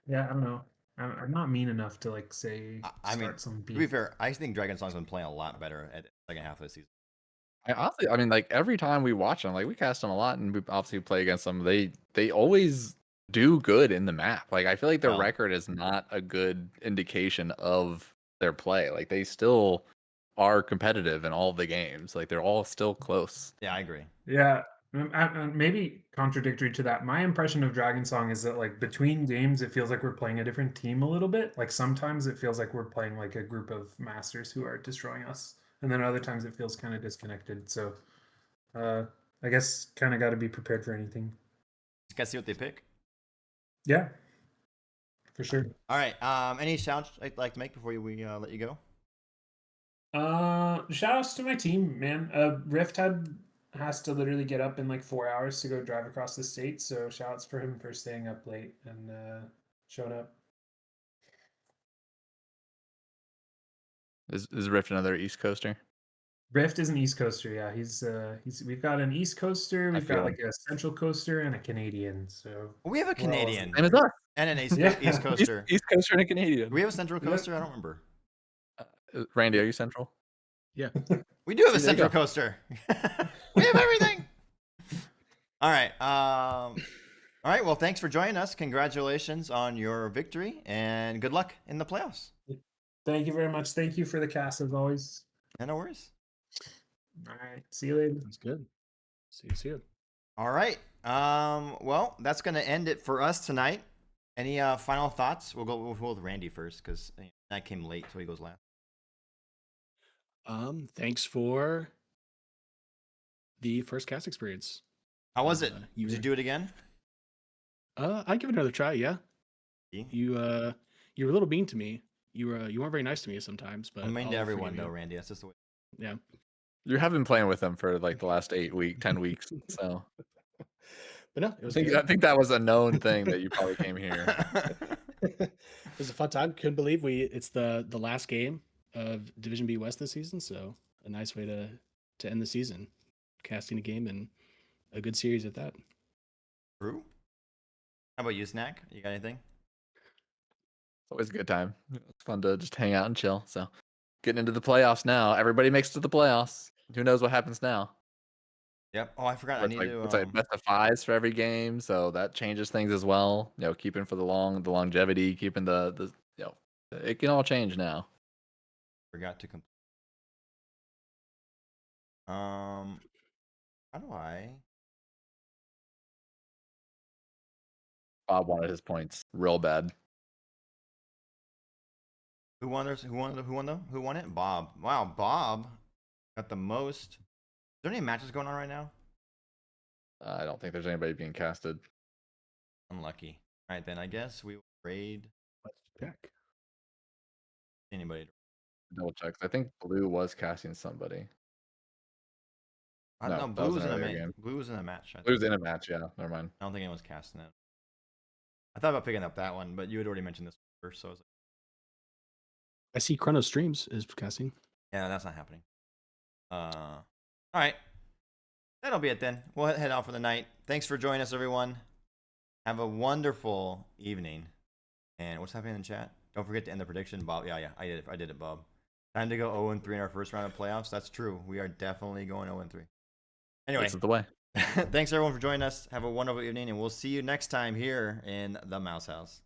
yeah, I don't know. I'm not mean enough to like say I mean, some beef. to be fair, I think Dragon Song's been playing a lot better at the second half of the season. I mean, like every time we watch them, like we cast them a lot, and we obviously play against them. They always do good in the map. Like I feel like their Well. record is not a good indication of their play. Like they still are competitive in all of the games. Like they're all still close. Yeah, I agree. Yeah, maybe contradictory to that. My impression of Dragon Song is that like between games, it feels like we're playing a different team a little bit. Like sometimes it feels like we're playing like a group of masters who are destroying us, and then other times it feels kind of disconnected. So, I guess kind of got to be prepared for anything. You guys see what they pick? Yeah, for sure. All right. Any shouts I'd like to make before we let you go? Shout outs to my team, man. Rift had has to literally get up in like 4 hours to go drive across the state. So shouts for him for staying up late and showing up. Is Rift another East Coaster? Rift is an East Coaster, yeah. He's we've got an East Coaster, we've got feel- like a Central Coaster and a Canadian. So We have a we're all over Canadian Same as the us. and an East, Yeah. East Coaster. East Coaster and a Canadian. Do we have a Central Yep. Coaster? I don't remember. Randy, are you Central? Yeah. We do have a See, there you Central go. Coaster. We have everything. All right. All right. Well, thanks for joining us. Congratulations on your victory, and good luck in the playoffs. Thank you very much. Thank you for the cast as always. And no worries. All right. See you later. That's good. See you soon. All right. Well, that's gonna end it for us tonight. Any final thoughts? We'll go with Randy first because I came late, so he goes last. Thanks for the first cast experience. How was it? You Did you were- do it again? I'd give it another try. Yeah. See? You were a little mean to me. You weren't very nice to me sometimes, but I'm mean to I'll everyone forgive though, you. Randy. That's just the way. Yeah. You have been playing with them for like the last 10 weeks. So But no, it was I good. think that was a known thing that you probably came here. It was a fun time. Couldn't believe it's the last game of Division B West this season, so a nice way to end the season, casting a game and a good series at that. True. How about you, Snack? You got anything? It's always a good time. It's fun to just hang out and chill. So getting into the playoffs now. Everybody makes it to the playoffs. Who knows what happens now? Yep. Oh, I forgot. I It's need like, to. it's like best of fives for every game, so that changes things as well. You know, keeping for the longevity, keeping the it can all change now. Forgot to complete. How do I? Bob wanted his points real bad. Who won this? Who won? Who won though? Who won it? Bob. Wow, Bob got the most. Is there any matches going on right now? I don't think there's anybody being casted. Unlucky. All right, then I guess we will raid Let's check. anybody. Double checks. I think Blue was casting somebody. I No, don't know. that Blue was was an in a earlier match. game. Blue was in a match. Blue's in a match, yeah. Never mind. I don't think anyone's casting it. I thought about picking up that one, but you had already mentioned this first, so I was like, I see Chrono Streams is casting. yeah, that's not happening. All right. That'll be it then. We'll head out for the night. Thanks for joining us, everyone. Have a wonderful evening. And what's happening in the chat? Don't forget to end the prediction, Bob. Yeah, I did it. I did it, Bob. Time to go 0-3 in our first round of playoffs. That's true. We are definitely going 0-3. Anyway, This is the way. thanks everyone for joining us. Have a wonderful evening, and we'll see you next time here in the Mouse House.